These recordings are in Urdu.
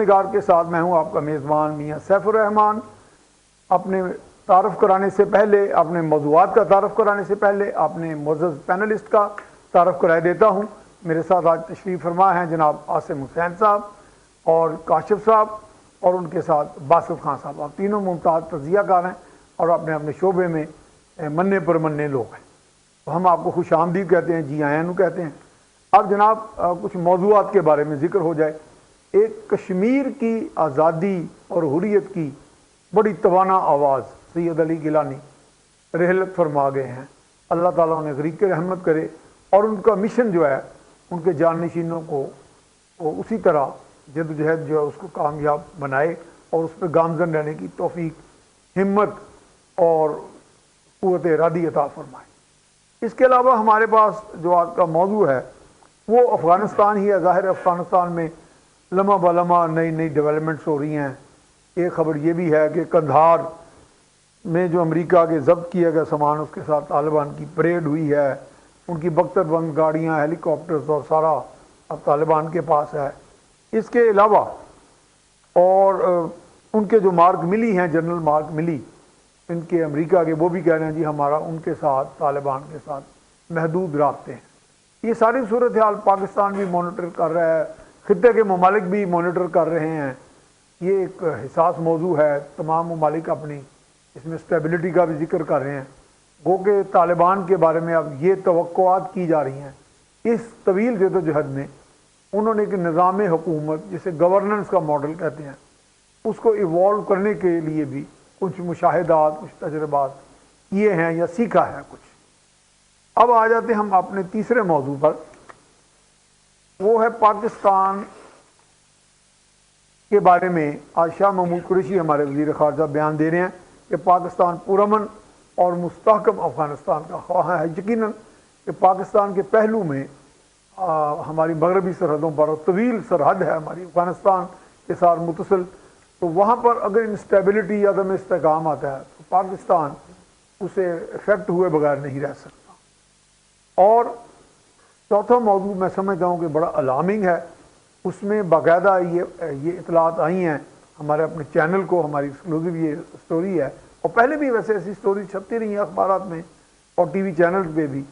نگار کے ساتھ میں ہوں آپ کا میزبان میاں سیف الرحمان۔ اپنے تعارف کرانے سے پہلے، اپنے موضوعات کا تعارف کرانے سے پہلے اپنے معزز پینلسٹ کا تعارف کرائے دیتا ہوں۔ میرے ساتھ آج تشریف فرما ہیں جناب عاصم حسین صاحب اور کاشف صاحب، اور ان کے ساتھ باسط خان صاحب۔ آپ تینوں ممتاز تجزیہ کار ہیں اور اپنے اپنے شعبے میں مننے پر مننے لوگ ہیں، تو ہم آپ کو خوش آمدید کہتے ہیں، جی آئیں کہتے ہیں۔ اب جناب کچھ موضوعات کے بارے میں ذکر ہو جائے۔ ایک کشمیر کی آزادی اور حریت کی بڑی توانا آواز سید علی گیلانی رحلت فرما گئے ہیں، اللہ تعالیٰ انہیں غریق رحمت کرے، اور ان کا مشن جو ہے ان کے جانشینوں کو اسی طرح جد و جہد جو ہے اس کو کامیاب بنائے اور اس پہ گامزن رہنے کی توفیق، ہمت اور قوت ارادی عطا فرمائے۔ اس کے علاوہ ہمارے پاس جو آج کا موضوع ہے وہ افغانستان ہی ہے۔ ظاہر افغانستان میں لمحہ بہ لمحہ نئی نئی ڈیولپمنٹس ہو رہی ہیں۔ ایک خبر یہ بھی ہے کہ قندھار میں جو امریکہ کے ضبط کیا گیا سامان، اس کے ساتھ طالبان کی پریڈ ہوئی ہے، ان کی بختر بند گاڑیاں، ہیلی کاپٹرز اور سارا اب طالبان کے پاس ہے۔ اس کے علاوہ اور ان کے جو مارک ملی ہیں، جنرل مارک ملی ان کے امریکہ کے، وہ بھی کہہ رہے ہیں جی ہمارا ان کے ساتھ، طالبان کے ساتھ محدود رابطے ہیں۔ یہ ساری صورتحال پاکستان بھی مانیٹر کر رہا ہے، خطے کے ممالک بھی مانیٹر کر رہے ہیں۔ یہ ایک حساس موضوع ہے، تمام ممالک اپنی اس میں اسٹیبلٹی کا بھی ذکر کر رہے ہیں۔ گو کہ طالبان کے بارے میں اب یہ توقعات کی جا رہی ہیں، اس طویل جد و جہد میں انہوں نے ایک نظام حکومت جسے گورننس کا ماڈل کہتے ہیں، اس کو ایوالو کرنے کے لیے بھی کچھ مشاہدات، کچھ تجربات کیے ہیں یا سیکھا ہے کچھ۔ اب آ جاتے ہم اپنے تیسرے موضوع پر، وہ ہے پاکستان کے بارے میں۔ آج شاہ محمود قریشی ہمارے وزیر خارجہ بیان دے رہے ہیں کہ پاکستان پرامن اور مستحکم افغانستان کا خواہاں ہے۔ یقیناً کہ پاکستان کے پہلو میں ہماری مغربی سرحدوں پر طویل سرحد ہے ہماری افغانستان کے ساتھ متصل، تو وہاں پر اگر انسٹیبلٹی یا عدم استحکام آتا ہے تو پاکستان اسے افیکٹ ہوئے بغیر نہیں رہ سکتا۔ اور چوتھا موضوع میں سمجھتا ہوں کہ بڑا الارمنگ ہے، اس میں باقاعدہ یہ اطلاعات آئی ہیں ہمارے اپنے چینل کو، ہماری ایکسکلوزیو یہ سٹوری ہے، اور پہلے بھی ویسے ایسی سٹوری چھپتی رہی ہیں اخبارات میں اور ٹی وی چینلز پہ بھی،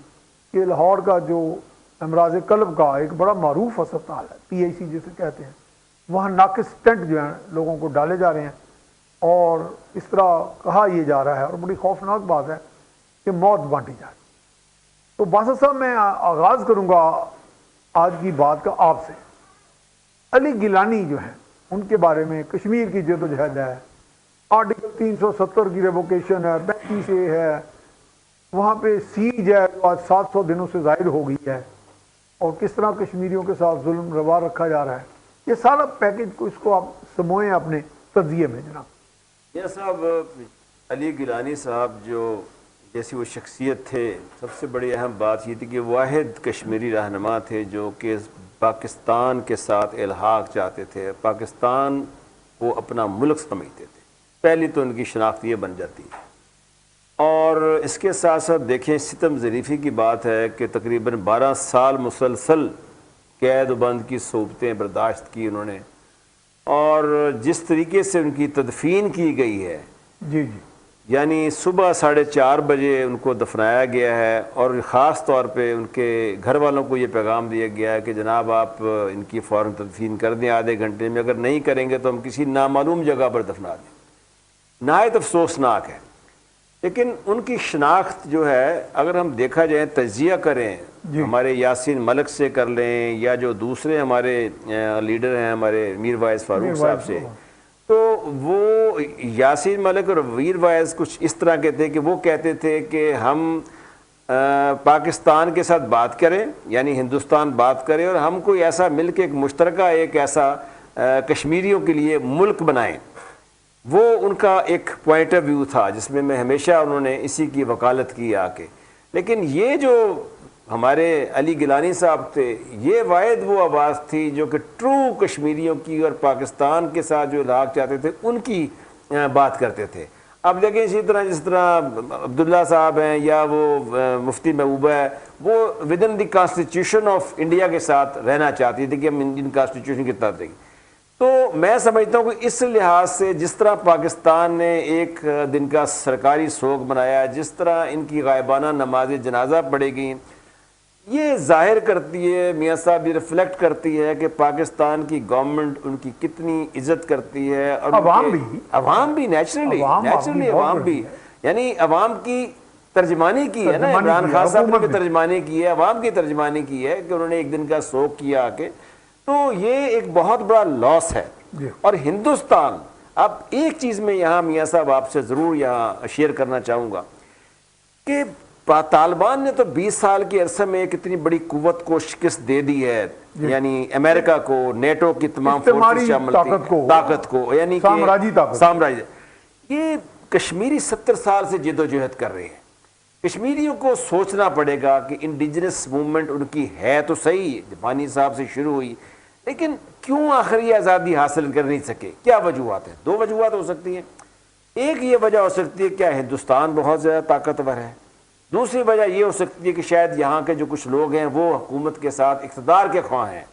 کہ لاہور کا جو امراض قلب کا ایک بڑا معروف ہسپتال ہے، پی آئی سی جسے کہتے ہیں، وہاں ناقص سٹنٹ جو ہیں لوگوں کو ڈالے جا رہے ہیں، اور اس طرح کہا یہ جا رہا ہے، اور بڑی خوفناک بات ہے کہ موت بانٹی جائے۔ تو باسط صاحب میں آغاز کروں گا آج کی بات کا آپ سے۔ علی گیلانی جو ہیں ان کے بارے میں کشمیر کی جد و جہد ہے، آرٹیکل 370 کی ریووکیشن ہے، 35A ہے، وہاں پہ سیج ہے جو آج 700 دنوں سے زائد ہو گئی ہے، اور کس طرح کشمیریوں کے ساتھ ظلم روا رکھا جا رہا ہے۔ یہ سارا پیکج کو اس کو آپ سموئیں اپنے تجزیے میں جناب۔ یہ صاحب علی گیلانی صاحب جو جیسی وہ شخصیت تھے، سب سے بڑی اہم بات یہ تھی کہ واحد کشمیری رہنما تھے جو کہ پاکستان کے ساتھ الحاق چاہتے تھے، پاکستان کو اپنا ملک سمجھتے تھے۔ پہلی تو ان کی شناخت یہ بن جاتی ہے، اور اس کے ساتھ ساتھ دیکھیں ستم ظریفی کی بات ہے کہ تقریباً 12 سال مسلسل قید و بند کی صعوبتیں برداشت کی انہوں نے، اور جس طریقے سے ان کی تدفین کی گئی ہے، جی جی، یعنی صبح 4:30 بجے ان کو دفنایا گیا ہے، اور خاص طور پہ ان کے گھر والوں کو یہ پیغام دیا گیا ہے کہ جناب آپ ان کی فوراً تدفین کر دیں آدھے گھنٹے میں، اگر نہیں کریں گے تو ہم کسی نامعلوم جگہ پر دفنا دیں۔ نہایت افسوسناک ہے، لیکن ان کی شناخت جو ہے اگر ہم دیکھا جائے، تجزیہ کریں، ہمارے یاسین ملک سے کر لیں یا جو دوسرے ہمارے لیڈر ہیں ہمارے میر وائز فاروق صاحب سے، تو وہ یاسین ملک اور ویر وائز کچھ اس طرح کے تھے کہ وہ کہتے تھے کہ ہم پاکستان کے ساتھ بات کریں، یعنی ہندوستان بات کرے، اور ہم کوئی ایسا مل کے ایک مشترکہ ایک ایسا کشمیریوں کے لیے ملک بنائیں۔ وہ ان کا ایک پوائنٹ آف ویو تھا جس میں ہمیشہ انہوں نے اسی کی وکالت کی آ کے۔ لیکن یہ جو ہمارے علی گیلانی صاحب تھے، یہ واحد وہ آواز تھی جو کہ ٹرو کشمیریوں کی اور پاکستان کے ساتھ جو الحاق چاہتے تھے ان کی بات کرتے تھے۔ اب دیکھیں اسی طرح جس طرح عبداللہ صاحب ہیں یا وہ مفتی محبوبہ ہے، وہ with in the constitution of India کے ساتھ رہنا چاہتی تھی کہ ہم انڈین کانسٹیٹیوشن کے تحت رہیں۔ تو میں سمجھتا ہوں کہ اس لحاظ سے جس طرح پاکستان نے ایک دن کا سرکاری سوگ منایا، جس طرح ان کی غائبانہ نماز جنازہ پڑھی گئی، یہ ظاہر کرتی ہے میاں صاحب، یہ ریفلیکٹ کرتی ہے کہ پاکستان کی گورنمنٹ ان کی کتنی عزت کرتی ہے، اور عوام بھی نیچرلی عوام بھی، یعنی عوام کی ترجمانی کی ہے نا، عمران خان صاحب نے بھی ترجمانی کی ہے، عوام کی ترجمانی کی ہے کہ انہوں نے ایک دن کا سوگ کیا آ کے، تو یہ ایک بہت بڑا لاس ہے۔ اور ہندوستان، اب ایک چیز میں یہاں میاں صاحب آپ سے ضرور یہاں شیئر کرنا چاہوں گا کہ طالبان نے تو 20 سال کے عرصے میں ایک اتنی بڑی قوت کو شکست دے دی ہے، یعنی امریکہ کو، نیٹو کی تمام فورسز شامل طاقت کو، یعنی سامراجی، یہ کشمیری 70 سال سے جد و جہد کر رہے ہیں۔ کشمیریوں کو سوچنا پڑے گا کہ انڈیجنس موومنٹ ان کی ہے تو صحیح، جاپانی صاحب سے شروع ہوئی، لیکن کیوں آخر یہ آزادی حاصل کر نہیں سکے؟ کیا وجوہات ہیں؟ 2 وجوہات ہو سکتی ہیں۔ ایک یہ وجہ ہو سکتی ہے کیا ہندوستان بہت زیادہ طاقتور ہے، دوسری وجہ یہ ہو سکتی ہے کہ شاید یہاں کے جو کچھ لوگ ہیں وہ حکومت کے ساتھ اقتدار کے خواہاں ہیں۔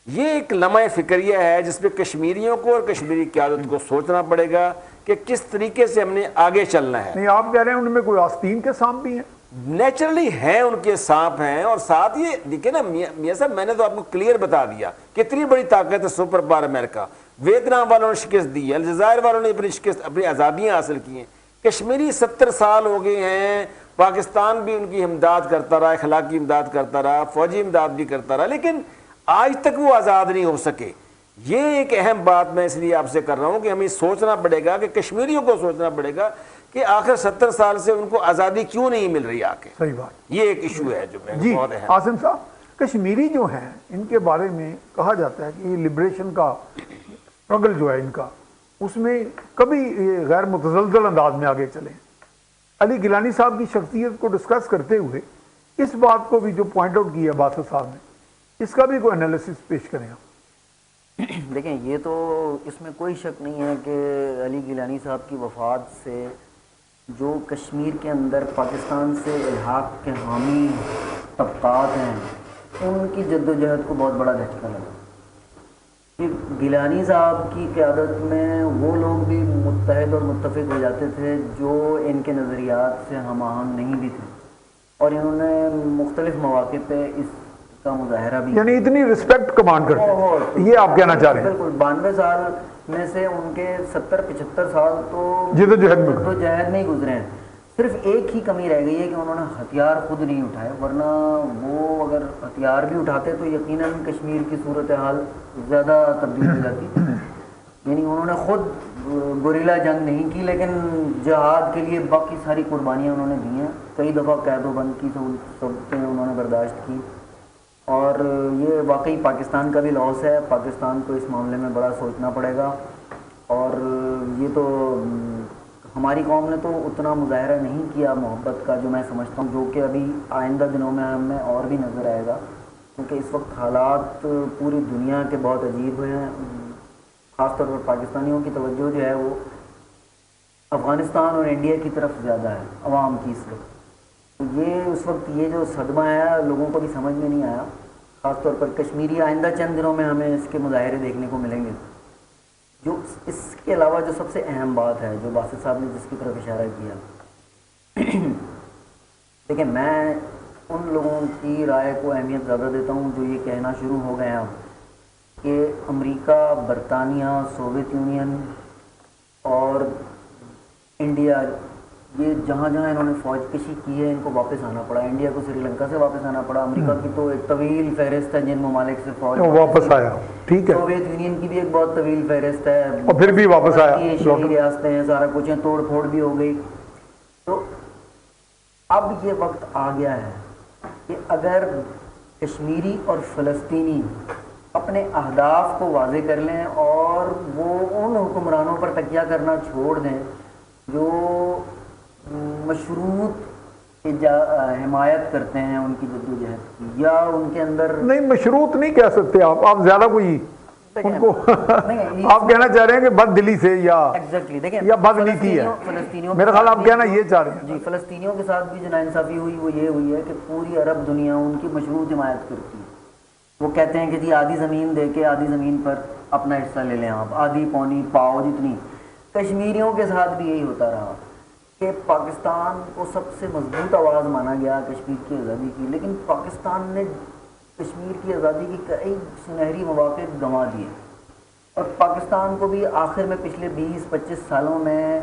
یہ ایک لمحہ فکریہ ہے جس پہ کشمیریوں کو اور کشمیری قیادت کو سوچنا پڑے گا کہ کس طریقے سے ہم نے آگے چلنا ہے۔ نہیں، آپ کہہ رہے ہیں ان میں کوئی آستین کے سانپ بھی ہیں؟ نیچرلی ہیں، ان کے سانپ ہیں، اور ساتھ یہ دیکھیں نا میاں صاحب، میں نے تو آپ کو کلیئر بتا دیا کتنی بڑی طاقت ہے سپر پاور امریکہ۔ ویتنام والوں نے شکست دی ہے، الجزائر والوں نے اپنی آزادیاں حاصل کی ہیں۔ کشمیری 70 سال ہو گئے ہیں، پاکستان بھی ان کی امداد کرتا رہا، اخلاقی امداد کرتا رہا، فوجی امداد بھی کرتا رہا، لیکن آج تک وہ آزاد نہیں ہو سکے۔ یہ ایک اہم بات میں اس لیے آپ سے کر رہا ہوں کہ ہمیں سوچنا پڑے گا، کہ کشمیریوں کو سوچنا پڑے گا کہ آخر 70 سال سے ان کو آزادی کیوں نہیں مل رہی آ کے۔ صحیح بات، یہ ایک ایشو ہے جو بہت اہم۔ عاصم صاحب، کشمیری جو ہیں ان کے بارے میں کہا جاتا ہے کہ یہ لبریشن کا اسٹرگل جو ہے ان کا، اس میں کبھی غیر متزلزل انداز میں آگے چلیں۔ علی گیلانی صاحب کی شخصیت کو ڈسکس کرتے ہوئے اس بات کو بھی جو پوائنٹ آؤٹ کیا باسط صاحب نے، اس کا بھی کوئی انالیسس پیش کریں آپ۔ دیکھیں، یہ تو اس میں کوئی شک نہیں ہے کہ علی گیلانی صاحب کی وفات سے جو کشمیر کے اندر پاکستان سے الحاق کے حامی طبقات ہیں ان کی جد و جہد کو بہت بڑا دھچکا لگا۔ گیلانی صاحب کی قیادت میں وہ لوگ بھی متحد اور متفق ہو جاتے تھے جو ان کے نظریات سے ہم آہنگ نہیں بھی تھے، اور انہوں نے مختلف مواقع پہ اس کا مظاہرہ بھی، یعنی اتنی رسپیکٹ کمانڈ کرتے ہیں، یہ آپ کہنا چاہ رہے ہیں؟ بالکل۔ 92 سال میں سے ان کے 70-75 سال تو جد و جہد میں ہی گزرے ہیں۔ صرف ایک ہی کمی رہ گئی ہے کہ انہوں نے ہتھیار خود نہیں اٹھائے، ورنہ وہ اگر ہتھیار بھی اٹھاتے تو یقیناً کشمیر کی صورتحال زیادہ تبدیل ہو جاتی۔ یعنی انہوں نے خود گوریلا جنگ نہیں کی، لیکن جہاد کے لیے باقی ساری قربانیاں انہوں نے دی ہیں۔ کئی دفعہ قید و بند کی سبتیں انہوں نے برداشت کی، اور یہ واقعی پاکستان کا بھی لاس ہے۔ پاکستان کو اس معاملے میں بڑا سوچنا پڑے گا، اور یہ تو ہماری قوم نے تو اتنا مظاہرہ نہیں کیا محبت کا جو میں سمجھتا ہوں، جو کہ ابھی آئندہ دنوں میں ہمیں اور بھی نظر آئے گا، کیونکہ اس وقت حالات پوری دنیا کے بہت عجیب ہوئے ہیں۔ خاص طور پر پاکستانیوں کی توجہ جو ہے وہ افغانستان اور انڈیا کی طرف زیادہ ہے عوام کی اس وقت۔ تو یہ اس وقت یہ جو صدمہ ہے لوگوں کو بھی سمجھ میں نہیں آیا، خاص طور پر کشمیری۔ آئندہ چند دنوں میں ہمیں اس کے مظاہرے دیکھنے کو ملیں گے۔ جو اس کے علاوہ جو سب سے اہم بات ہے جو باسط صاحب نے جس کی طرف اشارہ کیا، دیکھیں، میں ان لوگوں کی رائے کو اہمیت زیادہ دیتا ہوں جو یہ کہنا شروع ہو گئے ہیں کہ امریکہ، برطانیہ، سوویت یونین اور انڈیا، یہ جہاں جہاں انہوں نے فوج کشی کی ہے ان کو واپس آنا پڑا۔ انڈیا کو سری لنکا سے واپس آنا پڑا، امریکہ کی تو ایک طویل فہرست ہے جن ممالک سے فوج واپس آیا، ٹھیک ہے، سوویت یونین کی بھی ایک بہت طویل فہرست ہے، اور پھر بھی واپس آیا، ایشیائی ریاستیں ہیں، سارا کچھ ہے، توڑ پھوڑ بھی ہو گئی۔ تو اب یہ وقت آ گیا ہے کہ اگر کشمیری اور فلسطینی اپنے اہداف کو واضح کر لیں اور وہ ان حکمرانوں پر تکیہ کرنا چھوڑ دیں جو مشروط حمایت کرتے ہیں ان کی جدوجہد کی، یا ان کے اندر نہیں، مشروط نہیں کہہ سکتے آپ زیادہ کوئی ان کو آپ کہنا چاہ رہے ہیں کہ بد دلی سے یا بد نیتی ہے، میرا خیال آپ کہنا یہ چاہ رہے ہیں۔ جی، فلسطینیوں کے ساتھ بھی جو ناانصافی ہوئی وہ یہ ہوئی ہے کہ پوری عرب دنیا ان کی مشروط حمایت کرتی ہے۔ وہ کہتے ہیں کہ جی آدھی زمین دے کے آدھی زمین پر اپنا حصہ لے لیں آپ، آدھی پونی پاؤ جتنی. کشمیریوں کے ساتھ بھی یہی ہوتا رہا کہ پاکستان کو سب سے مضبوط آواز مانا گیا کشمیر کی آزادی کی، لیکن پاکستان نے کشمیر کی آزادی کی کئی سنہری مواقع گنوا دیے. اور پاکستان کو بھی آخر میں پچھلے 20-25 سالوں میں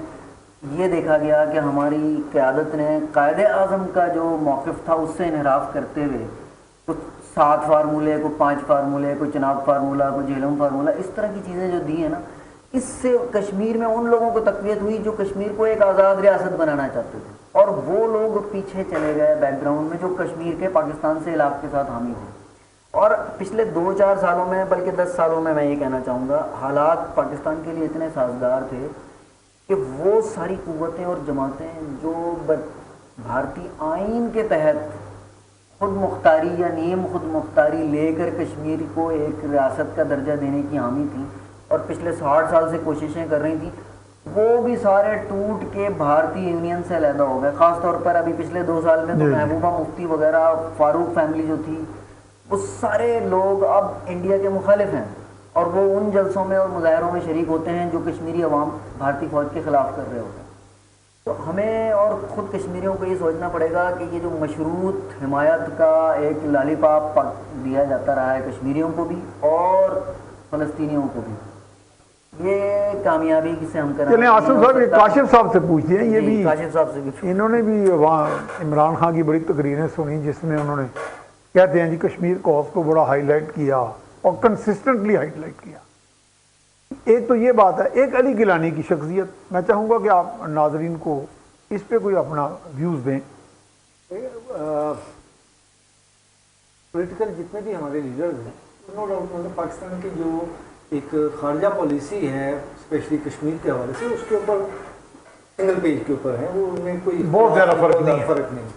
یہ دیکھا گیا کہ ہماری قیادت نے قائد اعظم کا جو موقف تھا اس سے انحراف کرتے ہوئے کچھ 7 فارمولے، کوئی 5 فارمولے، کوئی چناب فارمولہ، کوئی جہلم فارمولہ، اس طرح کی چیزیں جو دی ہیں نا، اس سے کشمیر میں ان لوگوں کو تقویت ہوئی جو کشمیر کو ایک آزاد ریاست بنانا چاہتے تھے، اور وہ لوگ پیچھے چلے گئے بیک گراؤنڈ میں جو کشمیر کے پاکستان سے علاقے کے ساتھ حامی تھے. اور پچھلے 2-4 سالوں میں بلکہ 10 سالوں میں یہ کہنا چاہوں گا، حالات پاکستان کے لیے اتنے سازگار تھے کہ وہ ساری قوتیں اور جماعتیں جو بھارتی آئین کے تحت خود مختاری یا نیم خود مختاری لے کر کشمیر کو ایک ریاست کا درجہ دینے کی حامی تھیں اور پچھلے 60 سال سے کوششیں کر رہی تھیں، وہ بھی سارے ٹوٹ کے بھارتی یونین سے علیحدہ ہو گئے. خاص طور پر ابھی پچھلے 2 سال میں تو محبوبہ مفتی وغیرہ، فاروق فیملی جو تھی، وہ سارے لوگ اب انڈیا کے مخالف ہیں اور وہ ان جلسوں میں اور مظاہروں میں شریک ہوتے ہیں جو کشمیری عوام بھارتی فوج کے خلاف کر رہے ہوتے ہیں. تو ہمیں اور خود کشمیریوں کو یہ سوچنا پڑے گا کہ یہ جو مشروط حمایت کا ایک لالی پاپ دیا جاتا رہا ہے کشمیریوں کو بھی اور فلسطینیوں کو بھی، یہ کامیابی سے ہم کریں. چلیں آصف صاحب کاشف صاحب سے پوچھتے ہیں، یہ بھی کاشف صاحب سے بھی انہوں نے بھی وہاں عمران خان کی بڑی تقریریں سنی جس میں انہوں نے کہتے ہیں جی کشمیر کوز کو بڑا ہائی لائٹ کیا اور کنسسٹنٹلی ہائی لائٹ کیا. ایک تو یہ بات ہے. ایک علی گیلانی کی شخصیت، میں چاہوں گا کہ آپ ناظرین کو اس پہ کوئی اپنا ویوز دیں. پولیٹیکل جتنے بھی ہمارے لیڈرز ہیں انہوں نے پاکستان کی جو ایک خارجہ پالیسی ہے اسپیشلی کشمیر کے حوالے سے، اس کے اوپر سنگل پیج کے اوپر ہے، وہ ان میں کوئی بہت زیادہ فرق نہیں.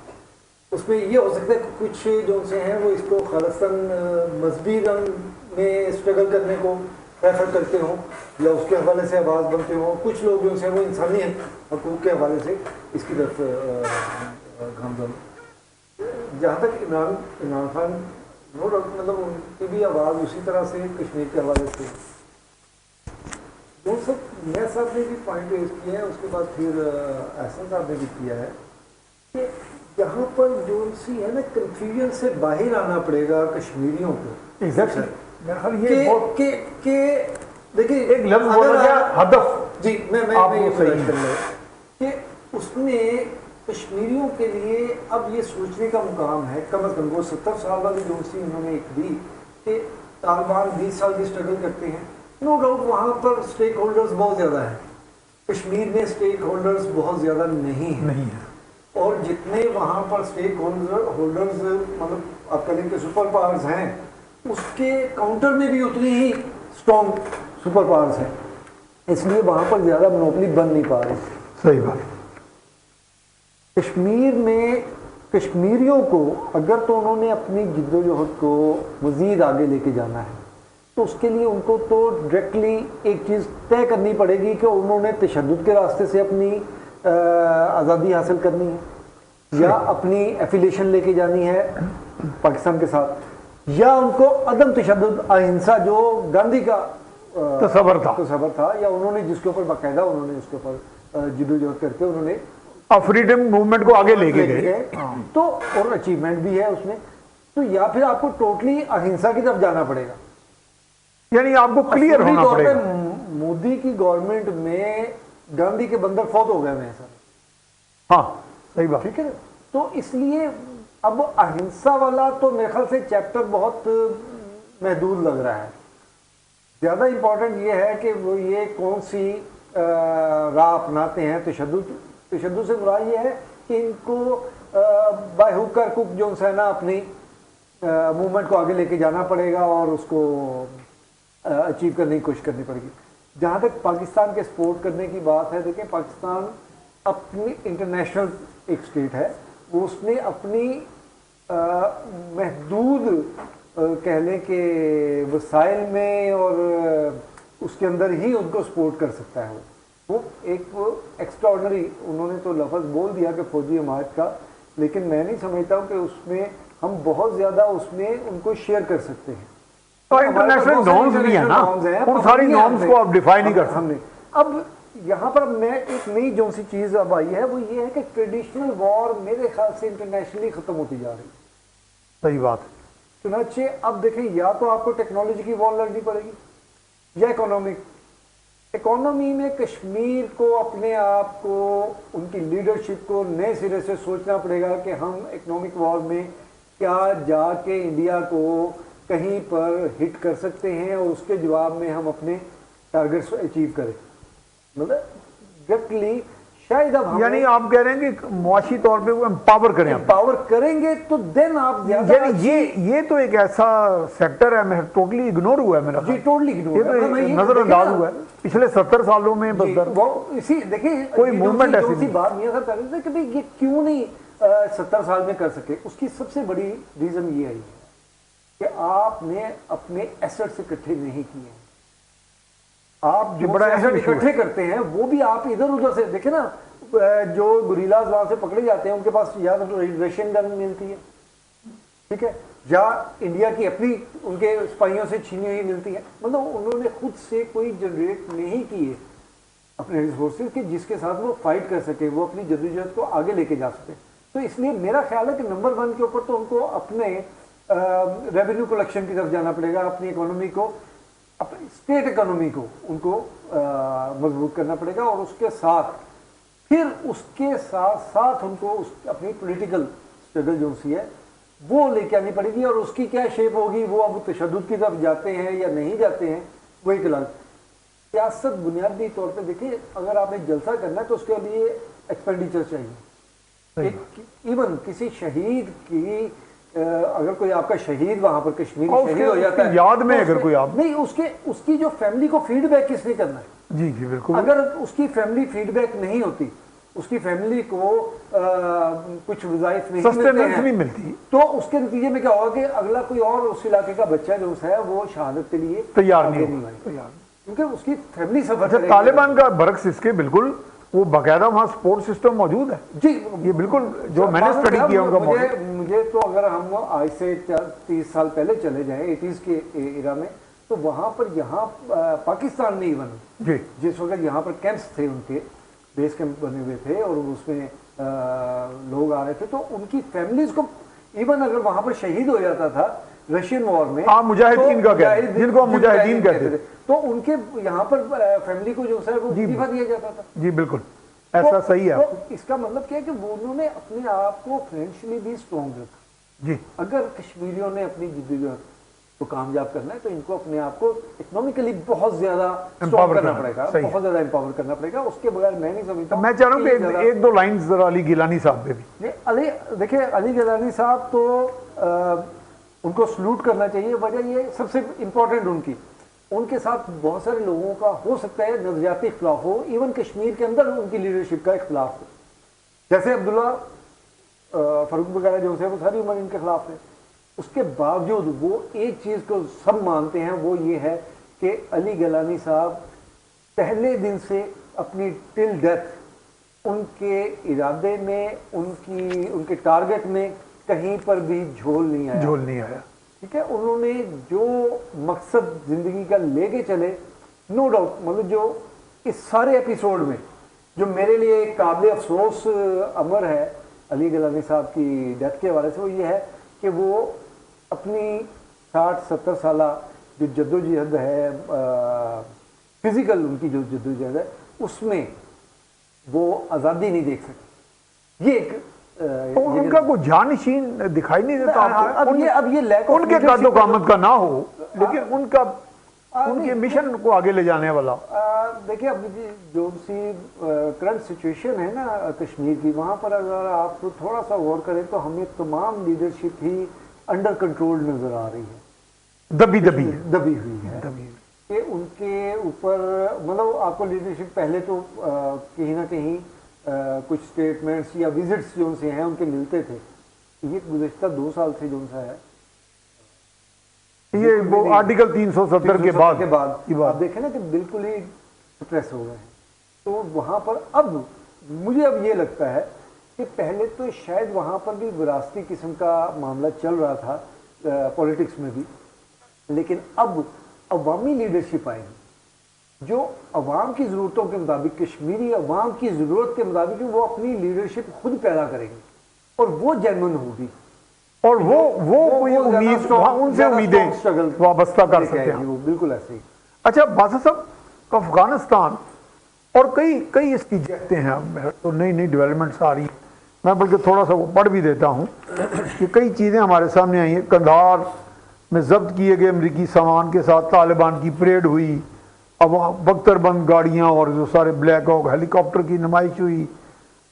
اس میں یہ ہو سکتا ہے کہ کچھ جو ان سے ہیں وہ اس کو خالصاً مذہبی رنگ میں اسٹرگل کرنے کو ریفر کرتے ہوں یا اس کے حوالے سے آواز بنتے ہوں. کچھ لوگ جو سے وہ انسانی حقوق کے حوالے سے اس کی طرف گامزن. جہاں تک عمران خان مطلب ان کی بھی آواز اسی طرح سے کشمیر کے حوالے سے جو سب میاں صاحب نے بھی پوائنٹ ریز کیا ہے، اس کے بعد پھر احسن صاحب نے بھی کیا ہے کہ یہاں پر جو سی ہے نا کنفیوژن سے باہر آنا پڑے گا کشمیریوں کو. کہ دیکھیے ایک لفظ بولا گیا ہدف، جی میں یہ بتائی کر لوں کہ اس میں کشمیریوں کے لیے اب یہ سوچنے کا مقام ہے، کم از کم وہ 70 سال والی جو سی انہوں نے ایک دی کہ طالبان 20 سال کی اسٹرگل کرتے ہیں. نو ڈاؤٹ وہاں پر اسٹیک ہولڈرز بہت زیادہ ہیں، کشمیر میں اسٹیک ہولڈرز بہت زیادہ نہیں ہیں. اور جتنے وہاں پر اسٹیک ہولڈرز مطلب آپ کہیں کہ سپر پاورز ہیں، اس کے کاؤنٹر میں بھی اتنی ہی اسٹرانگ سپر پاورز ہیں، اس لیے وہاں پر زیادہ منوپلی بن نہیں پا رہے. صحیح بات. کشمیر میں کشمیریوں کو اگر تو انہوں نے اپنی جدوجہد کو مزید آگے لے کے جانا ہے تو اس کے لیے ان کو تو ڈائریکٹلی ایک چیز طے کرنی پڑے گی کہ انہوں نے تشدد کے راستے سے اپنی آزادی حاصل کرنی ہے یا اپنی ایفیلیشن لے کے جانی ہے پاکستان کے ساتھ، یا ان کو عدم تشدد اہنسا جو گاندھی کا تصور تھا یا انہوں نے جس کے اوپر باقاعدہ انہوں نے اس کے اوپر جدوجہد کر کے انہوں نے فریڈم موومنٹ کو آگے لے کے گئے تو اور اچیومنٹ بھی ہے اس میں. تو یا پھر آپ کو ٹوٹلی اہنسا کی طرف جانا پڑے گا، یعنی آپ کو کلیئر ہونا پڑے گا. مودی کی گورنمنٹ میں گاندھی کے بندر فوت ہو گئے ہیں سر. ہاں صحیح بات. ٹھیک ہے، تو اس لیے اب اہنسا والا تو میرے خیال سے چیپٹر بہت محدود لگ رہا ہے. زیادہ امپورٹنٹ یہ ہے کہ وہ یہ کون سی راہ اپناتے ہیں. تشدد سے مراد یہ ہے کہ ان کو بائی ہوک کر کوک جو ہے نا اپنی موومنٹ کو آگے لے کے جانا پڑے گا اور اس کو اچیو کرنے کی کوشش کرنی پڑے گی. جہاں تک پاکستان کے سپورٹ کرنے کی بات ہے، دیکھیں پاکستان اپنی انٹرنیشنل ایک اسٹیٹ ہے، وہ اس نے اپنی محدود کہہ لیں کہ وسائل میں اور اس کے اندر ہی ان کو سپورٹ کر سکتا ہے. وہ ایک ایکسٹراڈنری انہوں نے تو لفظ بول دیا کہ فوجی حمایت کا، لیکن میں نہیں سمجھتا ہوں کہ اس میں ہم بہت زیادہ اس میں ان کو شیئر کر سکتے ہیں. تو انٹرنیشنل نارمز بھی ہیں نا, ان ساری نارمز کو آپ ڈیفائن نہیں کر سکتے. ہم نے اب یہاں پر میں ایک نئی جو سی چیز اب آئی ہے وہ یہ ہے کہ ٹریڈیشنل وار میرے خیال سے انٹرنیشنلی ختم ہوتی جا رہی ہے. صحیح بات ہے. چنانچہ اب دیکھیں یا تو آپ کو ٹیکنالوجی کی وار لڑنی پڑے گی یا اکانومی میں کشمیر کو اپنے آپ کو ان کی لیڈرشپ کو نئے سرے سے سوچنا پڑے گا کہ ہم اکنامک وار میں کیا جا کے انڈیا کو کہیں پر ہٹ کر سکتے ہیں اور اس کے جواب میں ہم اپنے ٹارگیٹس اچیو کریں. مطلب ڈائریکٹلی شاید اب یعنی آپ کہہ رہے ہیں کہ معاشی طور پہ وہ امپاور کریں, امپاور کریں گے تو دین آپ زیادہ یعنی یہ تو ایک ایسا سیکٹر ہے میں ٹوٹلی اگنور ہوا ہے میرا. جی ٹوٹلی اگنور, یہ تو نظر انداز ہوا ہے پچھلے 70 سالوں میں. اسی دیکھیں کوئی موومنٹ ایسی بات میاں صاحب کر رہے تھے کہ بھئی یہ کیوں نہیں 70 سال میں کر سکے. اس کی سب سے بڑی ریزن یہ ہے کہ آپ نے اپنے ایسٹ اکٹھے نہیں کیے ہیں. آپ جو بڑا ایسٹ اکٹھے کرتے ہیں وہ بھی آپ ادھر ادھر سے دیکھیں نا, جو گوریلاز وہاں سے پکڑے جاتے ہیں ان کے پاس یا رشین گن ملتی ہے, ٹھیک ہے, یا انڈیا کی اپنی ان کے سپاہیوں سے چھینی ہوئی ملتی ہے. مطلب انہوں نے خود سے کوئی جنریٹ نہیں کیے اپنے ریسورسز کے جس کے ساتھ وہ فائٹ کر سکے, وہ اپنی جدوجہد کو آگے لے کے جا سکے. تو اس لیے میرا خیال ہے کہ نمبر 1 کے اوپر تو ان کو اپنے ریونیو کلیکشن کی طرف جانا پڑے گا, اپنی اکانومی کو, اپنی اسٹیٹ اکانومی کو ان کو مضبوط کرنا پڑے گا, اور اس کے ساتھ پھر اس کے ساتھ ساتھ ان کو اپنی پولیٹیکل اسٹرگل جو سی ہے وہ لے کے آنی پڑے گی. اور اس کی کیا شیپ ہوگی, وہ اب تشدد کی طرف جاتے ہیں یا نہیں جاتے ہیں, وہ ایک الگ. سیاست بنیادی طور پہ دیکھیں اگر آپ نے جلسہ کرنا ہے تو اس کے لیے ایکسپینڈیچر چاہیے. ایون کسی شہید کی اگر کوئی آپ کا شہید وہاں پر کشمیر شہید ہو جاتا ہے یاد میں, اگر کوئی آپ نہیں اس کی جو فیملی کو فیڈ بیک کس نے کرنا ہے. جی جی بالکل. اگر اس کی فیملی فیڈ بیک نہیں ہوتی, اس کی فیملی کو کچھ وظائف نہیں ملتی, تو اس کے نتیجے میں کیا ہوگا کہ اگلا کوئی اور اس علاقے کا بچہ جو ہے وہ شہادت کے لیے تیار نہیں ہوگا, کیونکہ اس کی فیملی سفر. طالبان کا برعکس اس کے بالکل وہ باقاعدہ وہاں سپورٹ سسٹم موجود ہے. جی یہ بالکل جو میں نے اسٹڈی کیا ان کا. مجھے تو اگر ہم آج سے 30 سال پہلے چلے جائیں 80s کے ایرا میں, تو وہاں پر یہاں پاکستان میں ایون جی جس وقت یہاں پر کیمپس تھے, ان کے بیس کیمپ بنے ہوئے تھے اور اس میں لوگ آ رہے تھے, تو ان کی فیملیز کو ایون اگر وہاں پر شہید ہو جاتا تھا رشین وار میں, مجاہدین کا جن کو مجاہدین کہتے تھے, تو ان کے یہاں پر فیملی کو جو ہے وہ وظیفہ دیا جاتا تھا. جی بالکل ایسا صحیح ہے. تو اس کا مطلب کیا ہے کہ انہوں نے اپنے آپ کو فائنینشلی بھی اسٹرانگ رکھا. جی اگر کشمیریوں نے اپنی جدوجہد کو کامیاب کرنا ہے تو ان کو اپنے آپ کو اکنامیکلی بہت زیادہ اسٹرانگ کرنا پڑے گا, بہت زیادہ امپاور کرنا پڑے گا. اس کے بغیر میں نہیں سمجھتا. میں چاہ رہا ہوں کہ ایک دو لائنز ذرا علی گیلانی صاحب پہ بھی. دیکھیں علی گیلانی صاحب تو ان کو سلوٹ کرنا چاہیے. وجہ یہ سب سے امپورٹنٹ ان کے ساتھ بہت سارے لوگوں کا ہو سکتا ہے نظریاتی اختلاف ہو, ایون کشمیر کے اندر ان کی لیڈرشپ کا اختلاف ہو, جیسے عبداللہ فاروق وغیرہ جو ہے وہ ساری عمر ان کے خلاف ہے. اس کے باوجود وہ ایک چیز کو سب مانتے ہیں, وہ یہ ہے کہ علی گیلانی صاحب پہلے دن سے اپنی ٹل ڈیتھ ان کے ارادے میں, ان کے ٹارگٹ میں کہیں پر بھی جھول نہیں آیا. ٹھیک ہے, انہوں نے جو مقصد زندگی کا لے کے چلے, نو ڈاؤٹ, مطلب جو اس سارے ایپیسوڈ میں جو میرے لیے قابل افسوس امر ہے علی گیلانی صاحب کی ڈیتھ کے حوالے سے, وہ یہ ہے کہ وہ اپنی 60-70 سالہ جو جدوجہد ہے, فزیکل ان کی جو جدوجہد ہے, اس میں وہ آزادی نہیں دیکھ سکتے. یہ ایک ان کا کوئی جانشین دکھائی نہیں دیتا. اب یہ ان کے قد و قامت کا نہ ہو, لیکن ان کے مشن کو آگے لے جانے والا. دیکھیں اب جو سی کرنٹ سچویشن ہے نا کشمیر کی, وہاں پر اگر آپ تھوڑا سا غور کریں تو ہمیں تمام لیڈرشپ ہی انڈر کنٹرول نظر آ رہی ہے, دبی ہوئی ہے. کہ ان کے اوپر مطلب آپ کو لیڈرشپ پہلے تو کہیں نہ کہیں کچھ سٹیٹمنٹس یا وزٹس جو ان سے ہیں ان کے ملتے تھے. یہ گزشتہ 2 سال سے جو ان سے ہے یہ وہ آرٹیکل 370 کے بعد آپ دیکھیں نا کہ بالکل ہی سپریس ہو گئے ہیں. تو وہاں پر اب مجھے اب یہ لگتا ہے کہ پہلے تو شاید وہاں پر بھی وراثتی قسم کا معاملہ چل رہا تھا پولیٹکس میں بھی، لیکن اب عوامی لیڈرشپ آئے گی جو عوام کی ضرورتوں کے مطابق، کشمیری عوام کی ضرورت کے مطابق وہ اپنی لیڈرشپ خود پیدا کریں گے اور وہ جینوئن ہوگی، اور وہ کوئی امید ان سے امیدیں وابستہ کر سکتے ہیں. وہ بالکل ایسے ہی. اچھا باسط صاحب، افغانستان اور کئی اس کی جہتیں ہیں، تو نئی ڈیولپمنٹس آ رہی ہیں. میں بلکہ تھوڑا سا وہ پڑھ بھی دیتا ہوں کہ کئی چیزیں ہمارے سامنے آئی ہیں. قندھار میں ضبط کیے گئے امریکی سامان کے ساتھ طالبان کی پریڈ ہوئی، بختر بند گاڑیاں اور جو سارے بلیک ہاک ہیلی کاپٹر کی نمائش ہوئی،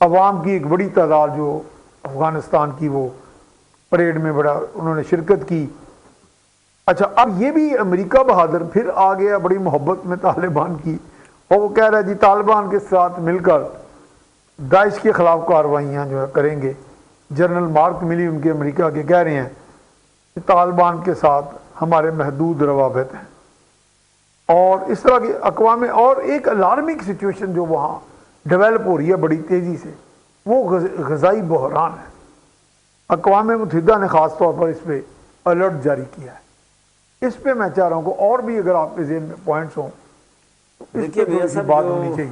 عوام کی ایک بڑی تعداد جو افغانستان کی وہ پریڈ میں بڑا انہوں نے شرکت کی. اچھا اب یہ بھی امریکہ بہادر پھر آ گیا بڑی محبت میں طالبان کی، اور وہ کہہ رہا ہے جی طالبان کے ساتھ مل کر داعش کے خلاف کارروائیاں جو ہے کریں گے. جنرل مارک ملی ان کے امریکہ کے کہہ رہے ہیں کہ طالبان کے ساتھ ہمارے محدود روابط ہیں. اور اس طرح کی اقوام، اور ایک الارمنگ سچویشن جو وہاں ڈیولپ ہو رہی ہے بڑی تیزی سے، وہ غذائی بحران ہے. اقوام متحدہ نے خاص طور پر اس پہ الرٹ جاری کیا ہے. اس پہ میں چاہ رہا ہوں کہ اور بھی اگر آپ کے ذہن میں پوائنٹس ہوں. دیکھیے بھیا صاحب، جو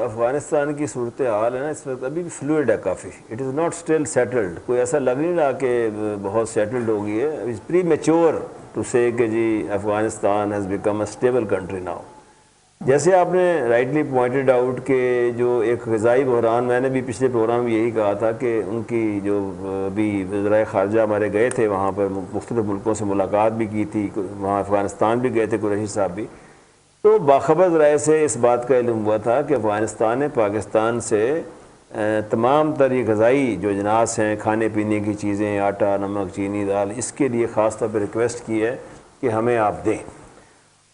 افغانستان کی صورتحال ہے نا اس وقت ابھی بھی فلوئڈ ہے کافی. It is not still settled. کوئی ایسا لگ نہیں رہا کہ بہت سیٹلڈ ہو گئی ہے. It's pre mature to say کہ جی Afghanistan has become a stable country now. جیسے آپ نے رائٹلی پوائنٹڈ آؤٹ کہ جو ایک غذائی بحران، میں نے بھی پچھلے پروگرام میں یہی کہا تھا کہ ان کی جو ابھی وزرائے خارجہ ہمارے گئے تھے وہاں پر، مختلف ملکوں سے ملاقات بھی کی تھی، وہاں افغانستان بھی گئے تھے قریشی صاحب بھی، تو باخبر ذرائع سے اس بات کا علم ہوا تھا کہ افغانستان نے پاکستان سے تمام تر یہ غذائی جو اجناس ہیں، کھانے پینے کی چیزیں، آٹا، نمک، چینی، دال، اس کے لیے خاص طور پہ ریکویسٹ کی ہے کہ ہمیں آپ دیں.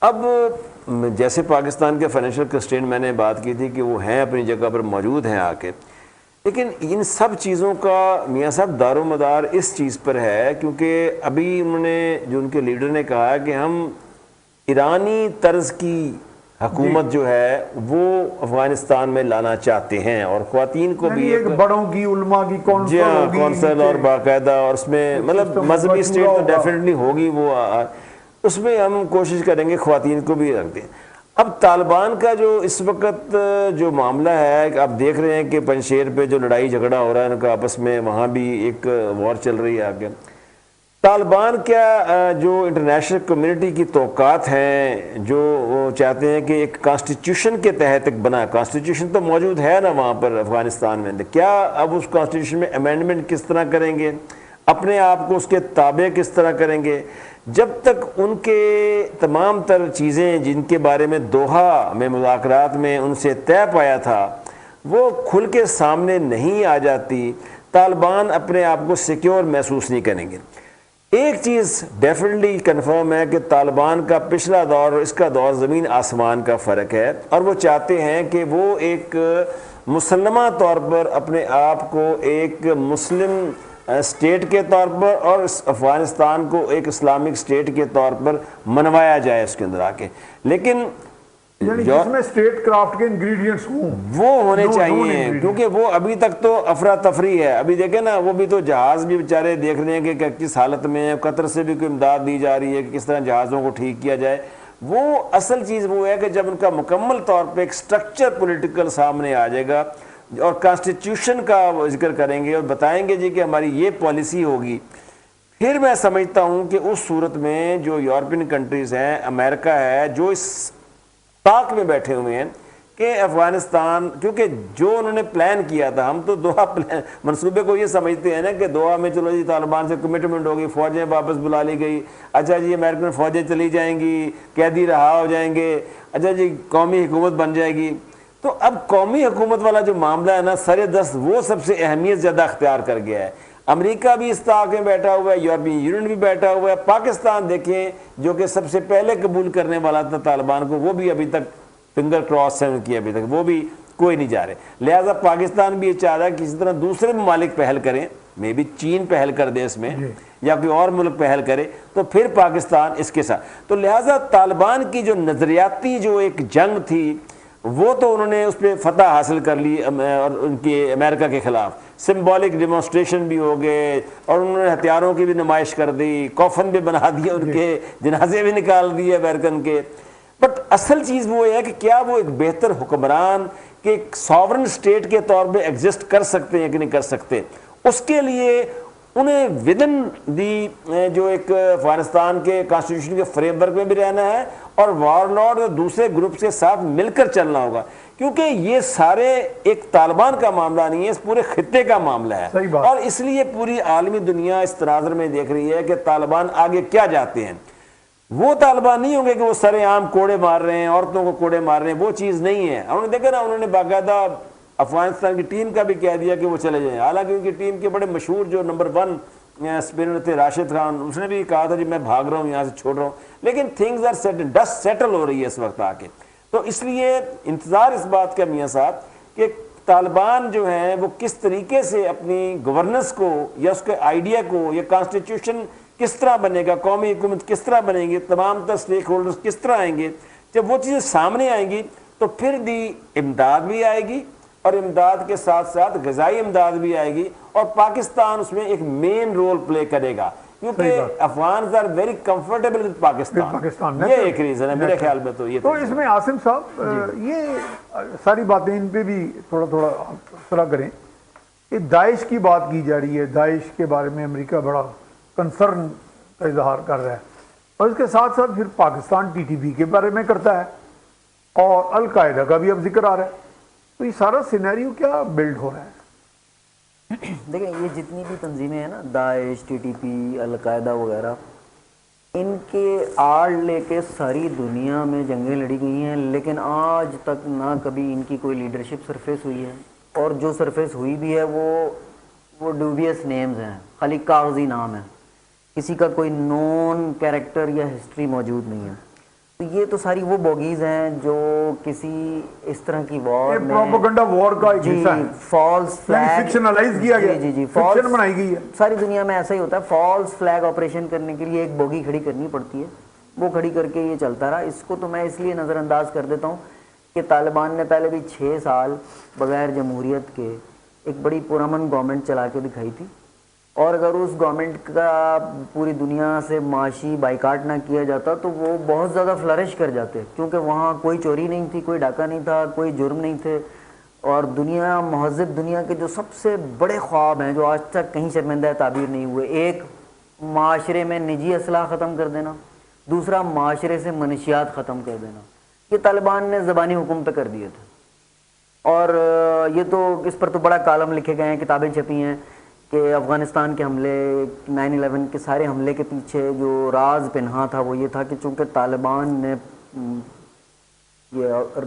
اب جیسے پاکستان کے فائنینشیل کنسٹرینٹ میں نے بات کی تھی کہ وہ ہیں اپنی جگہ پر موجود ہیں آ کے، لیکن ان سب چیزوں کا میاں صاحب دار و مدار اس چیز پر ہے کیونکہ ابھی انہوں نے جو ان کے لیڈر نے کہا ہے کہ ہم ایرانی طرز کی حکومت جو ہے وہ افغانستان میں لانا چاہتے ہیں، اور خواتین کو بھی ایک بڑوں کی علماء کی کونسل اور باقاعدہ، اور اس میں مطلب مذہبی اسٹیٹ تو ڈیفینیٹلی ہوگی، وہ اس میں ہم کوشش کریں گے خواتین کو بھی رکھ دیں. اب طالبان کا جو اس وقت جو معاملہ ہے، آپ دیکھ رہے ہیں کہ پنجشیر پہ جو لڑائی جھگڑا ہو رہا ہے ان کا آپس میں، وہاں بھی ایک وار چل رہی ہے آگے. طالبان کیا جو انٹرنیشنل کمیونٹی کی توقعات ہیں، جو وہ چاہتے ہیں کہ ایک کانسٹیٹیوشن کے تحت ایک بنا، کانسٹیٹیوشن تو موجود ہے نا وہاں پر افغانستان میں، کیا اب اس کانسٹیٹیوشن میں امینڈمنٹ کس طرح کریں گے، اپنے آپ کو اس کے تابع کس طرح کریں گے. جب تک ان کے تمام تر چیزیں جن کے بارے میں دوحہ میں مذاکرات میں ان سے طے پایا تھا وہ کھل کے سامنے نہیں آ جاتی، طالبان اپنے آپ کو سیکیور محسوس نہیں کریں گے. ایک چیز ڈیفینیٹلی کنفرم ہے کہ طالبان کا پچھلا دور اور اس کا دور زمین آسمان کا فرق ہے، اور وہ چاہتے ہیں کہ وہ ایک مسلمہ طور پر اپنے آپ کو ایک مسلم اسٹیٹ کے طور پر اور افغانستان کو ایک اسلامک اسٹیٹ کے طور پر منوایا جائے اس کے اندر آ کے. لیکن جس میں اسٹیٹ کرافٹ کے انگریڈینٹس ہوں وہ ہونے چاہیے، کیونکہ وہ ابھی تک تو افراتفری ہے. ابھی دیکھیں نا، وہ بھی تو جہاز بھی بیچارے دیکھ رہے ہیں کہ کس حالت میں ہے، قطر سے بھی کوئی امداد دی جا رہی ہے کہ کس طرح جہازوں کو ٹھیک کیا جائے. وہ اصل چیز وہ ہے کہ جب ان کا مکمل طور پہ ایک سٹرکچر پولیٹیکل سامنے آ جائے گا اور کانسٹیٹیوشن کا وہ ذکر کریں گے اور بتائیں گے جی کہ ہماری یہ پالیسی ہوگی، پھر میں سمجھتا ہوں کہ اس صورت میں جو یورپین کنٹریز ہیں، امریکہ ہے، جو اس طاق میں بیٹھے ہوئے ہیں کہ افغانستان، کیونکہ جو انہوں نے پلان کیا تھا، ہم تو دوحہ منصوبے کو یہ سمجھتے ہیں نا کہ دوحہ میں چلو جی طالبان سے کمٹمنٹ ہوگی، فوجیں واپس بلا لی گئی، اچھا جی امریکن فوجیں چلی جائیں گی، قیدی رہا ہو جائیں گے، اچھا جی قومی حکومت بن جائے گی. تو اب قومی حکومت والا جو معاملہ ہے نا، سر دست وہ سب سے اہمیت زیادہ اختیار کر گیا ہے. امریکہ بھی اس طاق میں بیٹھا ہوا ہے، یورپین یونین بھی بیٹھا ہوا ہے. پاکستان دیکھیں جو کہ سب سے پہلے قبول کرنے والا تھا طالبان کو، وہ بھی ابھی تک فنگر کراس ہے ان کی، ابھی تک وہ بھی کوئی نہیں جا رہے. لہٰذا پاکستان بھی یہ چاہ رہا ہے کہ کسی طرح دوسرے ممالک پہل کریں، میں بھی چین پہل کر دے اس میں یا کوئی اور ملک پہل کرے تو پھر پاکستان اس کے ساتھ. تو لہٰذا طالبان کی جو نظریاتی جو ایک جنگ تھی وہ تو انہوں نے اس پہ فتح حاصل کر لی اور ان کے امریکہ کے خلاف. سمبولک ڈیمونسٹریشن بھی ہو گئے اور انہوں نے ہتھیاروں کی بھی نمائش کر دی, کوفن بھی بنا دیے, ان کے جنازے بھی نکال دیے امریکن کے. بٹ اصل چیز وہ ہے کہ کیا وہ ایک بہتر حکمران کہ ایک ساورن اسٹیٹ کے طور پہ ایگزسٹ کر سکتے ہیں کہ نہیں کر سکتے. اس کے لیے انہیں ودن دی جو ایک افغانستان کے کانسٹیٹیوشن کے فریم ورک میں بھی رہنا ہے اور وار لارڈ اور دوسرے گروپ کے ساتھ مل کر چلنا ہوگا, کیونکہ یہ سارے ایک طالبان کا معاملہ نہیں ہے, اس پورے خطے کا معاملہ ہے. اور اس لیے پوری عالمی دنیا اس تناظر میں دیکھ رہی ہے کہ طالبان آگے کیا جاتے ہیں. وہ طالبان نہیں ہوں گے کہ وہ سرے عام کوڑے مار رہے ہیں, عورتوں کو کوڑے مار رہے ہیں, وہ چیز نہیں ہے. انہوں نے دیکھا نا, انہوں نے باقاعدہ افغانستان کی ٹیم کا بھی کہہ دیا کہ وہ چلے جائیں, حالانکہ ان کی ٹیم کے بڑے مشہور جو نمبر 1 اسپنر تھے راشد خان, اس نے بھی کہا تھا جی میں بھاگ رہا ہوں یہاں سے چھوڑ رہا ہوں. لیکن things are settle, dust settle ہو رہی ہے اس وقت آ کے. تو اس لیے انتظار اس بات کا میاں صاحب کہ طالبان جو ہیں وہ کس طریقے سے اپنی گورننس کو یا اس کے آئیڈیا کو یا کانسٹیٹیوشن کس طرح بنے گا, قومی حکومت کس طرح بنے گی, تمام تر اسٹیک ہولڈرز کس طرح آئیں گے, جب وہ چیزیں سامنے آئیں گی تو پھر دی امداد بھی آئے گی اور امداد کے ساتھ ساتھ غذائی امداد بھی آئے گی اور پاکستان اس میں ایک مین رول پلے کرے گا, کیونکہ Afghans are very comfortable with Pakistan. یہ ایک ریزن ہے میرے خیال میں. تو یہ تو اس میں عاصم صاحب یہ ساری باتیں ان پہ بھی تھوڑا تھوڑا اثر کریں کہ داعش کی بات کی جا رہی ہے, داعش کے بارے میں امریکہ بڑا کنسرن کا اظہار کر رہا ہے اور اس کے ساتھ ساتھ پھر پاکستان TTP کے بارے میں کرتا ہے اور القاعدہ کا بھی اب ذکر آ رہا ہے. تو یہ سارا سینیریو کیا بلڈ ہو رہا ہے؟ دیکھیں یہ جتنی بھی تنظیمیں ہیں نا, داعش, TTP, القاعدہ وغیرہ, ان کے آڑ لے کے ساری دنیا میں جنگیں لڑی گئی ہیں, لیکن آج تک نہ کبھی ان کی کوئی لیڈرشپ سرفیس ہوئی ہے, اور جو سرفیس ہوئی بھی ہے وہ ڈوبیس نیمز ہیں, خالی کاغذی نام ہے, کسی کا کوئی نون کیریکٹر یا ہسٹری موجود نہیں ہے. تو یہ تو ساری وہ بوگیز ہیں جو کسی اس طرح کی وار میں پروپیگنڈا وار کا ایک حصہ ہے, فالس فلیگ فکشنلائز کیا گیا, جی فکشن بنائی گئی ہے. ساری دنیا میں ایسا ہی ہوتا ہے, فالس فلیگ آپریشن کرنے کے لیے ایک بوگی کھڑی کرنی پڑتی ہے, وہ کھڑی کر کے یہ چلتا رہا. اس کو تو میں اس لیے نظر انداز کر دیتا ہوں کہ طالبان نے پہلے بھی 6 سال بغیر جمہوریت کے ایک بڑی پرامن گورنمنٹ چلا کے دکھائی تھی, اور اگر اس گورنمنٹ کا پوری دنیا سے معاشی بائیکاٹ نہ کیا جاتا تو وہ بہت زیادہ فلرش کر جاتے, کیونکہ وہاں کوئی چوری نہیں تھی, کوئی ڈاکہ نہیں تھا, کوئی جرم نہیں تھے, اور دنیا مہذب دنیا کے جو سب سے بڑے خواب ہیں جو آج تک کہیں شرمندہ تعبیر نہیں ہوئے, ایک معاشرے میں نجی اسلحہ ختم کر دینا, دوسرا معاشرے سے منشیات ختم کر دینا, یہ طالبان نے زبانی حکم پہ کر دیے تھے. اور یہ تو اس پر تو بڑا کالم لکھے گئے ہیں, کتابیں چھپی ہیں کہ افغانستان کے حملے 9/11 کے سارے حملے کے پیچھے جو راز پنہا تھا وہ یہ تھا کہ چونکہ طالبان نے یہ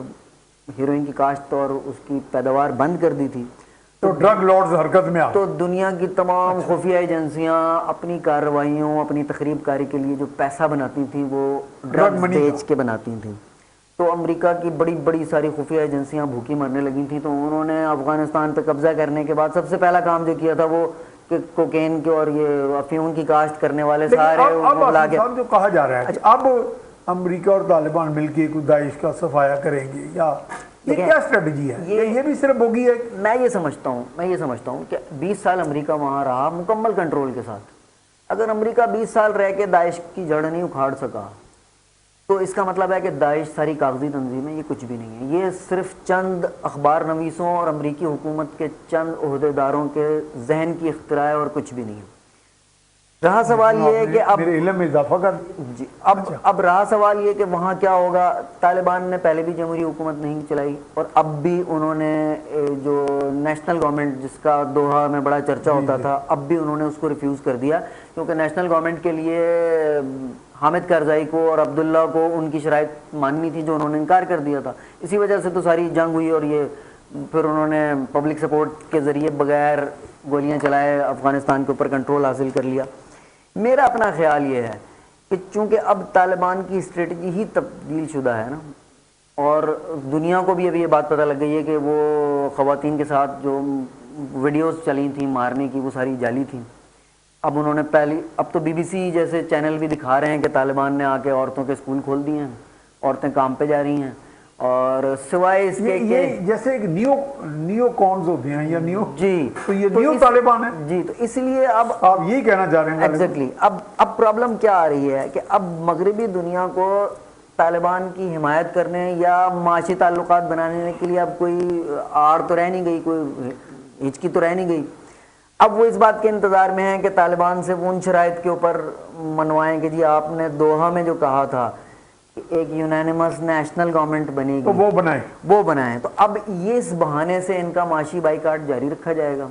ہیروئن کی کاشت اور اس کی پیداوار بند کر دی تھی تو ڈرگ لارڈز حرکت میں آ, تو دنیا کی تمام خفیہ ایجنسیاں اپنی کارروائیوں, اپنی تخریب کاری کے لیے جو پیسہ بناتی تھیں وہ ڈرگ بیچ کے بناتی تھیں. تو امریکہ کی بڑی بڑی ساری خفیہ ایجنسیاں بھوکی مرنے لگی تھیں, تو انہوں نے افغانستان پہ قبضہ کرنے کے بعد سب سے پہلا کام جو کیا تھا وہ کہ کوکین کے اور یہ افیون کی کاشت کرنے والے سارے اب جو کہا جا رہا ہے اب امریکہ اور طالبان مل کے داعش کا صفایا کریں گے, یا یہ کیا اسٹریٹجی ہے؟ یہ بھی صرف ہوگی ہے. میں یہ سمجھتا ہوں کہ 20 سال امریکہ وہاں رہا مکمل کنٹرول کے ساتھ. اگر امریکہ 20 سال رہ کے داعش کی جڑ نہیں اکھاڑ سکا تو اس کا مطلب ہے کہ داعش ساری کاغذی تنظیم ہے, یہ کچھ بھی نہیں ہے, یہ صرف چند اخبار نویسوں اور امریکی حکومت کے چند عہدیداروں کے ذہن کی اختراع ہے اور کچھ بھی نہیں ہے. رہا سوال یہ ہے کہ اب میرے علم میں اضافہ کر جی اب رہا سوال یہ کہ وہاں کیا ہوگا. طالبان نے پہلے بھی جمہوری حکومت نہیں چلائی اور اب بھی انہوں نے جو نیشنل گورنمنٹ جس کا دوحہ میں بڑا چرچا ہوتا تھا اب بھی انہوں نے اس کو ریفیوز کر دیا, کیونکہ نیشنل گورنمنٹ کے لیے حامد کرزائی کو اور عبداللہ کو ان کی شرائط ماننی تھی جو انہوں نے انکار کر دیا تھا. اسی وجہ سے تو ساری جنگ ہوئی اور یہ پھر انہوں نے پبلک سپورٹ کے ذریعے بغیر گولیاں چلائے افغانستان کے اوپر کنٹرول حاصل کر لیا. میرا اپنا خیال یہ ہے کہ چونکہ اب طالبان کی اسٹریٹجی ہی تبدیل شدہ ہے نا, اور دنیا کو بھی ابھی یہ بات پتہ لگ گئی ہے کہ وہ خواتین کے ساتھ جو ویڈیوز چلی تھیں مارنے کی وہ ساری جعلی تھیں. اب انہوں نے اب تو BBC جیسے چینل بھی دکھا رہے ہیں کہ طالبان نے آ کے عورتوں کے اسکول کھول دیے ہیں, عورتیں کام پہ جا رہی ہیں, اور سوائے اس کے یہ جیسے ایک نیو کونز ہوتے ہیں یا نیو، جی تو یہ نیو طالبان ہے جی، تو اس لیے اب آپ یہی کہنا چاہ رہے ہیں؟ ایگزیکٹلی اب پرابلم کیا آ رہی ہے کہ اب مغربی دنیا کو طالبان کی حمایت کرنے یا معاشی تعلقات بنانے کے لیے اب کوئی آڑ تو رہ نہیں گئی، کوئی ہچکی تو رہ نہیں گئی. اب وہ اس بات کے انتظار میں ہیں کہ طالبان سے وہ ان شرائط کے اوپر منوائیں کہ جی آپ نے دوحہ میں جو کہا تھا کہ ایک یونینیمس نیشنل گورنمنٹ بنے تو گی، وہ بنائیں. تو اب یہ اس بہانے سے ان کا معاشی بائیکاٹ جاری رکھا جائے گا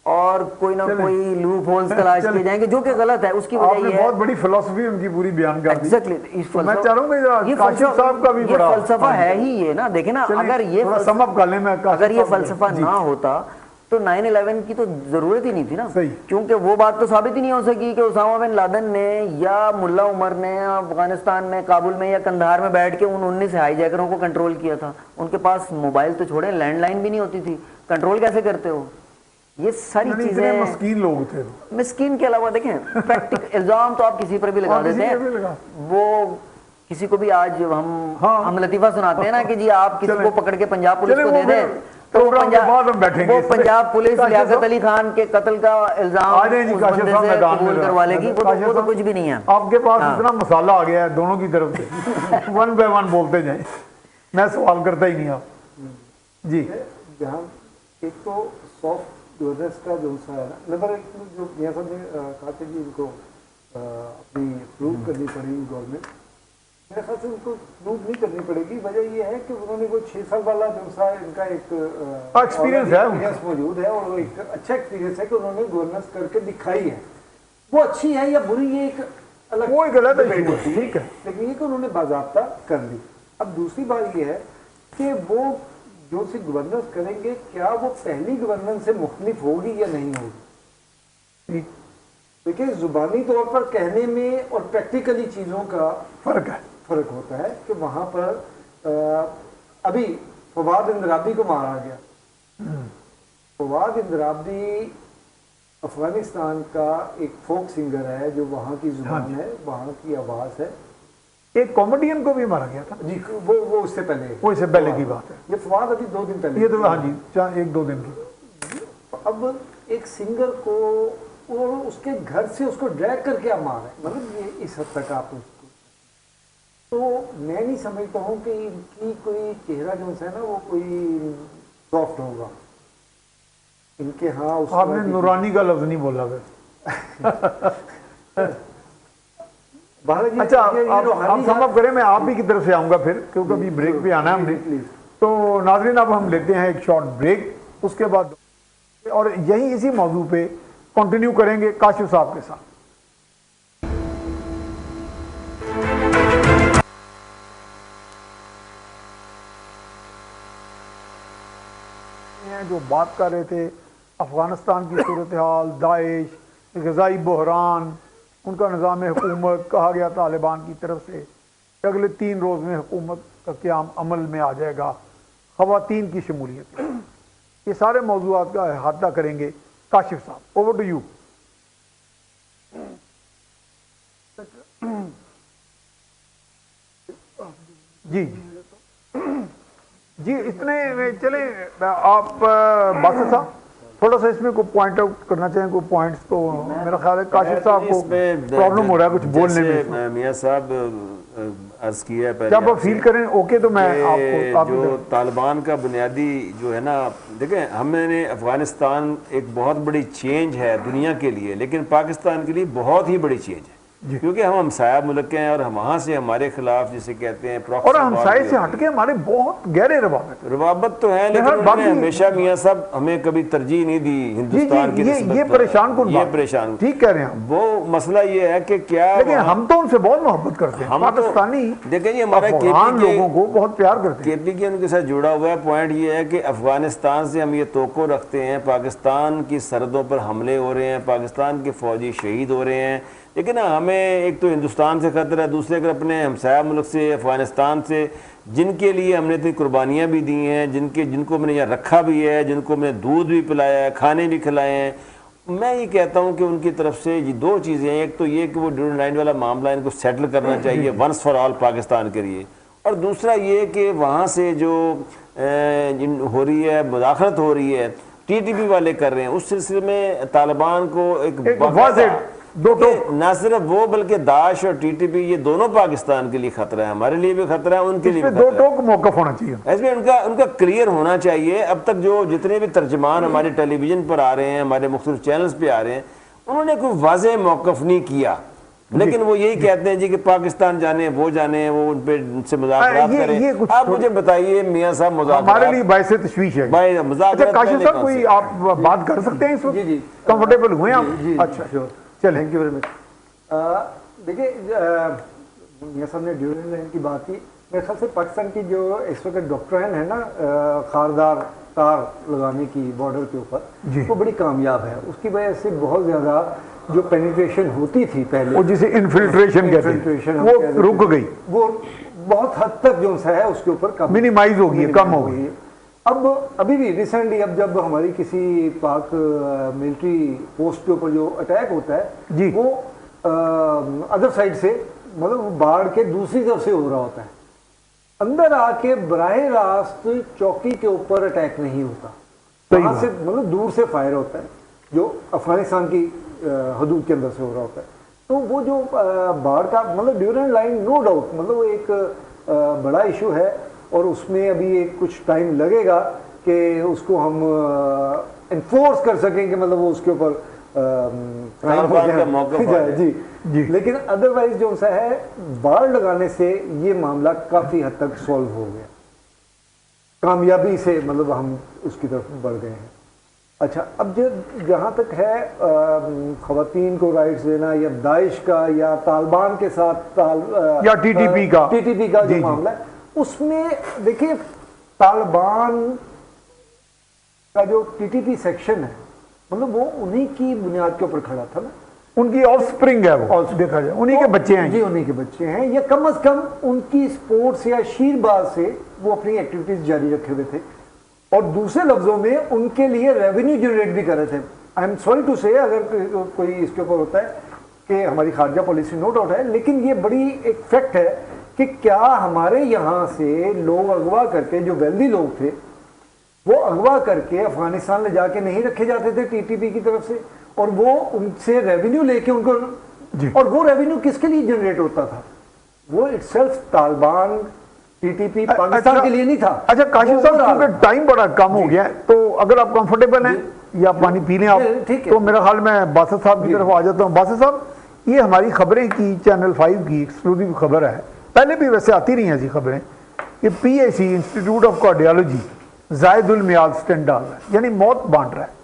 اور کوئی نہ کوئی لوپ ہولز تلاش کیے جائیں گے، جو کہ غلط ہے. اس کی وجہ یہ ہے بہت بڑی فلسفی ان کی پوری بیان کر دی. ایگزیکٹلی میں چاہ رہا ہوں کہ کاشف صاحب کا بھی بڑا فلسفہ ہے ہی یہ نا. دیکھیں نا، اگر یہ فلسفہ نہ ہوتا تو 9/11 کی تو ضرورت ہی نہیں تھی نا، کیونکہ وہ بات تو ثابت ہی نہیں ہو سکی کہ اسامہ بن لادن نے یا ملا عمر نے افغانستان میں کابل میں یا قندھار میں بیٹھ کے ان 19 ہائی جیکروں کو کنٹرول کیا تھا. ان کے پاس موبائل تو چھوڑیں، لینڈ لائن بھی نہیں ہوتی تھی. کنٹرول کیسے کرتے ہو؟ یہ ساری چیزیں مسکین لوگ تھے. مسکین کے علاوہ دیکھیں پریکٹیکل الزام تو آپ کسی پر بھی لگا دیتے ہیں. وہ کسی کو بھی آج ہم لطیفہ سناتے ہیں نا کہ جی آپ کسی کو پکڑ کے پنجاب پولیس کو دے دیں تو وہ پنجاب پولیس لیاقت علی خان کے قتل کا الزام اس بندے سے قبول کروا لے گی. وہ تو کچھ بھی نہیں ہے. آپ کے پاس اتنا مسالہ آ گیا ہے دونوں کی طرف سے، ون بائی ون بولتے جائیں، میں سوال کرتا ہی نہیں. آپ جی جہاں ایک تو سافٹ گورننس کا جو سا ہے نا، نمبر ایک جو میاں صاحب نے کہا کہ ان کو اپنی پروو کرنی پڑی گورنمنٹ، میرے خیال سے ان کو پروو نہیں کرنی پڑے گی. وجہ یہ ہے کہ انہوں نے وہ 6 سال والا جو سا ان کا ایک ایکسپیرینس موجود ہے اور وہ ایک اچھا ایکسپیرینس ہے کہ انہوں نے گورننس کر کے دکھائی ہے. وہ اچھی ہے یا بری یہ ایک الگ غلط ہے، ٹھیک ہے، لیکن یہ کہ انہوں نے باضابطہ کر لی. اب دوسری بات یہ ہے کہ وہ جو سی گورننس کریں گے کیا وہ پہلی گورننس سے مختلف ہوگی یا نہیں ہوگی. دیکھیں زبانی طور پر کہنے میں اور پریکٹیکلی چیزوں کا فرق ہوتا ہے کہ وہاں پر ابھی فواد اندرابی کو مارا گیا. فواد اندرابی افغانستان کا ایک فوک سنگر ہے جو وہاں کی زبان ہے، وہاں کی آواز ہے. ایک کامیڈین کو بھی مارا گیا تھا جی، وہ اس سے پہلے کی بات ہے. یہ فواد ابھی 2 دن پہلے، یہ تو ہاں جی 1-2 دن کی. اب ایک سنگر کو اور اس کے گھر سے اس کو ڈریگ کر کے آپ مار رہے ہیں، مطلب یہ اس حد تک آپ اس کو، تو میں نہیں سمجھتا ہوں کہ ان کی کوئی چہرہ جو ہے نا وہ کوئی سافٹ ہوگا. ان کے ہاں آپ نے نورانی کا لفظ نہیں بولا پھر. اچھا آپ سم اپ کریں، میں آپ ہی کی طرف سے آؤں گا پھر، کیونکہ ابھی بریک پہ آنا ہے ہم نے. تو ناظرین اب ہم لیتے ہیں ایک شارٹ بریک، اس کے بعد اور یہی اسی موضوع پہ کنٹینیو کریں گے کاشف صاحب کے ساتھ. جو بات کر رہے تھے افغانستان کی صورتحال، داعش، غذائی بحران، ان کا نظام حکومت، کہا گیا طالبان کی طرف سے کہ اگلے 3 روز میں حکومت کا قیام عمل میں آ جائے گا، خواتین کی شمولیت، یہ سارے موضوعات کا احاطہ کریں گے Kashif sahab. Over to you. جی جی اتنے میں چلیں. آپ باسط صاحب تھوڑا سا اس میں کوئی پوائنٹ آؤٹ کرنا چاہیں، کوئی پوائنٹس تو میرا خیال ہے کاشف صاحب کو پرابلم ہو رہا ہے کچھ بولنے میں. میاں صاحب عرض کیا ہے پہلے، جب آپ فیل کریں اوکے تو میں آپ کو جو طالبان کا بنیادی جو ہے نا، دیکھیں ہم نے افغانستان ایک بہت بڑی چینج ہے دنیا کے لیے، لیکن پاکستان کے لیے بہت ہی بڑی چینج ہے، کیونکہ ہم ہمسایہ ملک ہیں اور وہاں سے ہمارے خلاف جسے کہتے ہیں اور ہمسائے سے ہٹ کے ہمارے بہت گہرے روابط تو ہیں، لیکن انہوں نے ہمیشہ میاں صاحب ہمیں کبھی ترجیح نہیں دی ہندوستان کی نسبت. یہ پریشان کن یہ پریشان، ٹھیک کہہ رہے ہیں. وہ مسئلہ یہ ہے کہ کیا، لیکن ہم تو ان سے بہت محبت کرتے ہیں، پاکستانی دیکھیں یہ ہمارا افغان لوگوں کو بہت پیار کرتے ہیں. KPK ان کے ساتھ جڑا ہوا ہے. پوائنٹ یہ ہے کہ افغانستان سے ہم یہ توقع رکھتے ہیں، پاکستان کی سرحدوں پر حملے ہو رہے ہیں، پاکستان کے فوجی شہید ہو رہے ہیں، لیکن ہمیں ایک تو ہندوستان سے خطرہ ہے، دوسرے اگر اپنے ہمسایہ ملک سے افغانستان سے، جن کے لیے ہم نے اتنی قربانیاں بھی دی ہیں، جن کو ہم نے یہاں رکھا بھی ہے، جن کو ہم نے دودھ بھی پلایا ہے، کھانے بھی کھلائے ہیں. میں یہ کہتا ہوں کہ ان کی طرف سے یہ 2 چیزیں ہیں. ایک تو یہ کہ وہ ڈیورنڈ لائن والا معاملہ ان کو سیٹل کرنا چاہیے ونس فار آل پاکستان کے لیے، اور دوسرا یہ کہ وہاں سے جو ہو رہی ہے مداخلت ہو رہی ہے ٹی ٹی پی والے کر رہے ہیں، اس سلسلے میں طالبان کو ایک نہ صرف وہ بلکہ داعش اور ٹی ٹی پی یہ دونوں پاکستان کے لیے خطرہ ہے، ہمارے لیے بھی خطرہ ہے، ان کے لیے بھی دو ٹوک موقف ہونا چاہیے، اس میں ان کا کلیئر ہونا چاہیے۔ اب تک جو جتنے بھی ترجمان ہمارے ٹیلی ویژن پر آ رہے ہیں، ہمارے مختلف چینلز پہ آ رہے ہیں، انہوں نے کوئی واضح موقف نہیں کیا، لیکن وہ یہی کہتے ہیں جی کہ پاکستان جانے وہ جانے، وہ ان پہ ان سے مذاکرات کریں۔ آپ مجھے بتائیے میاں صاحب، مذاکرات ہمارے لیے باعث تشویش ہے۔ مذاکرات کاشف صاحب کوئی آپ بات کر سکتے ہیں اس وقت؟ جی کمفرٹیبل ہوئے آپ؟ اچھا چلیں، تھینک یو ویری مچ۔ دیکھیے میاں صاحب نے ڈیورنگ لائن کی بات کی، میرے خیال سے پاکستان کی جو اس وقت ڈاکٹرائن ہے نا خاردار تار لگانے کی بارڈر کے اوپر، وہ بڑی کامیاب ہے۔ اس کی وجہ سے بہت زیادہ جو پینیٹریشن ہوتی تھی پہلے، وہ جسے انفلٹریشن کہتے ہیں، وہ رک گئی، وہ بہت حد تک جو ہے اس کے اوپر منیمائز ہو گئی، کم ہو گئی۔ اب ابھی بھی ریسنٹلی اب جب ہماری کسی پاک ملٹری پوسٹ کے اوپر جو اٹیک ہوتا ہے وہ ادر سائڈ سے مطلب باڑ کے دوسری طرف سے ہو رہا ہوتا ہے، اندر آ کے براہ راست چوکی کے اوپر اٹیک نہیں ہوتا، وہاں سے مطلب دور سے فائر ہوتا ہے جو افغانستان کی حدود کے اندر سے ہو رہا ہوتا ہے۔ تو وہ جو باڑ کا مطلب ڈیورنگ لائن نو ڈاؤٹ مطلب وہ ایک بڑا ایشو ہے، اور اس میں ابھی کچھ ٹائم لگے گا کہ اس کو ہم انفورس کر سکیں کہ مطلب وہ اس کے اوپر جی، لیکن ادروائز جو سا ہے باڑ لگانے سے یہ معاملہ کافی حد تک سولو ہو گیا، کامیابی سے مطلب ہم اس کی طرف بڑھ گئے ہیں۔ اچھا، اب جہاں تک ہے خواتین کو رائٹس دینا یا داعش کا یا طالبان کے ساتھ یا ٹی ٹی پی کا جو معاملہ ہے، اس میں دیکھیے طالبان کا جو ٹی ٹی پی سیکشن ہے مطلب وہ انہی کی بنیاد کے اوپر کھڑا تھا نا، ان کی آف سپرنگ ہے، وہ دیکھا جائے انہی کے بچے ہیں جی، انہی کے بچے ہیں، یا کم از کم ان کی سپورٹس یا شیر باز سے وہ اپنی ایکٹیویٹیز جاری رکھے ہوئے تھے، اور دوسرے لفظوں میں ان کے لیے ریونیو جنریٹ بھی کر رہے تھے۔ آئی ایم سوری ٹو سے اگر کوئی اس کے اوپر ہوتا ہے کہ ہماری خارجہ پالیسی نو ڈاؤٹ ہے، لیکن یہ بڑی ایک فیکٹ ہے کہ کیا ہمارے یہاں سے لوگ اغوا کر کے جو ویلدی لوگ تھے وہ اغوا کر کے افغانستان لے جا کے نہیں رکھے جاتے تھے ٹی ٹی پی کی طرف سے، اور وہ ان سے ریونیو لے کے ان کو اور وہ ریونیو کس کے لیے جنریٹ ہوتا تھا؟ وہ it self Taliban T T P Pakistan کے لیے نہیں تھا۔ اچھا کاشف صاحب، کیونکہ ٹائم بڑا کم ہو گیا ہے تو اگر آپ کمفرٹیبل ہیں یا پانی پی لیں آپ، تو میرا خیال میں باسط صاحب کی طرف آ جاتا ہوں۔ باسط صاحب، یہ ہماری خبریں کی چینل 5 کی ایکسکلوسیو خبر ہے، پہلے بھی ویسے آتی رہی ہیں ایسی خبریں کہ پی اے سی انسٹیٹیوٹ آف کارڈیالوجی زائد المیاد سٹینٹ ڈال رہا ہے، یعنی موت بانٹ رہا ہے،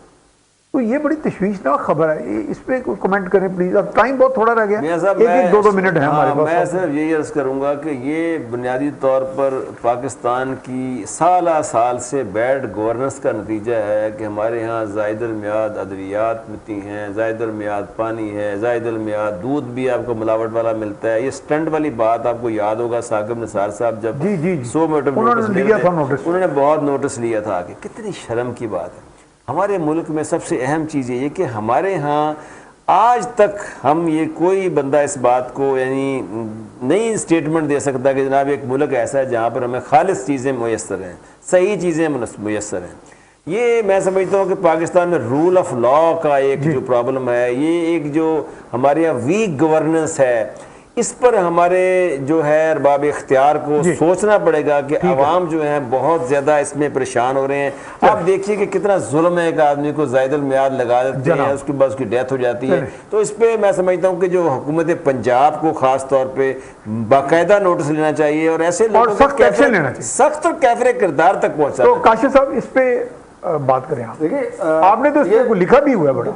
تو یہ بڑی تشویشناک خبر ہے، اس پہ کوئی کمنٹ کریں پلیز، اب ٹائم بہت تھوڑا رہ گیا، ایک دو منٹ ہے ہمارے پاس۔ میں صرف یہی عرض کروں گا کہ یہ بنیادی طور پر پاکستان کی سالہ سال سے بیڈ گورننس کا نتیجہ ہے کہ ہمارے ہاں زائد المیاد ادویات ملتی ہیں، زائد المیاد پانی ہے، زائد المیاد دودھ بھی آپ کو ملاوٹ والا ملتا ہے۔ یہ سٹنٹ والی بات آپ کو یاد ہوگا، ثاقب نثار صاحب جب 100 میٹر انہوں نے بہت نوٹس لیا تھا کہ کتنی شرم کی بات ہے۔ ہمارے ملک میں سب سے اہم چیز یہ کہ ہمارے ہاں آج تک ہم یہ کوئی بندہ اس بات کو یعنی نئی اسٹیٹمنٹ دے سکتا کہ جناب ایک ملک ایسا ہے جہاں پر ہمیں خالص چیزیں میسر ہیں، صحیح چیزیں میسر ہیں۔ یہ میں سمجھتا ہوں کہ پاکستان میں رول آف لا کا ایک جو پرابلم ہے، یہ ایک جو ہمارے یہاں ویک گورننس ہے، اس پر ہمارے جو ہے ارباب اختیار کو سوچنا پڑے گا کہ عوام جو ہیں بہت زیادہ اس میں پریشان ہو رہے ہیں۔ آپ دیکھیے کہ کتنا ظلم ہے، ایک آدمی کو زائد المیاد لگا دیتے ہیں، اس کے بعد اس کی ڈیتھ ہو جاتی ہے۔ تو اس پہ میں سمجھتا ہوں کہ جو حکومت پنجاب کو خاص طور پہ باقاعدہ نوٹس لینا چاہیے اور ایسے لوگوں سخت ایکشن لینا چاہیے، سخت اور کیفر کردار تک پہنچا۔ تو کاشف صاحب اس پہ بات کریں آپ، آپ نے تو اس پہ لکھا بھی ہوا ہے، بڑا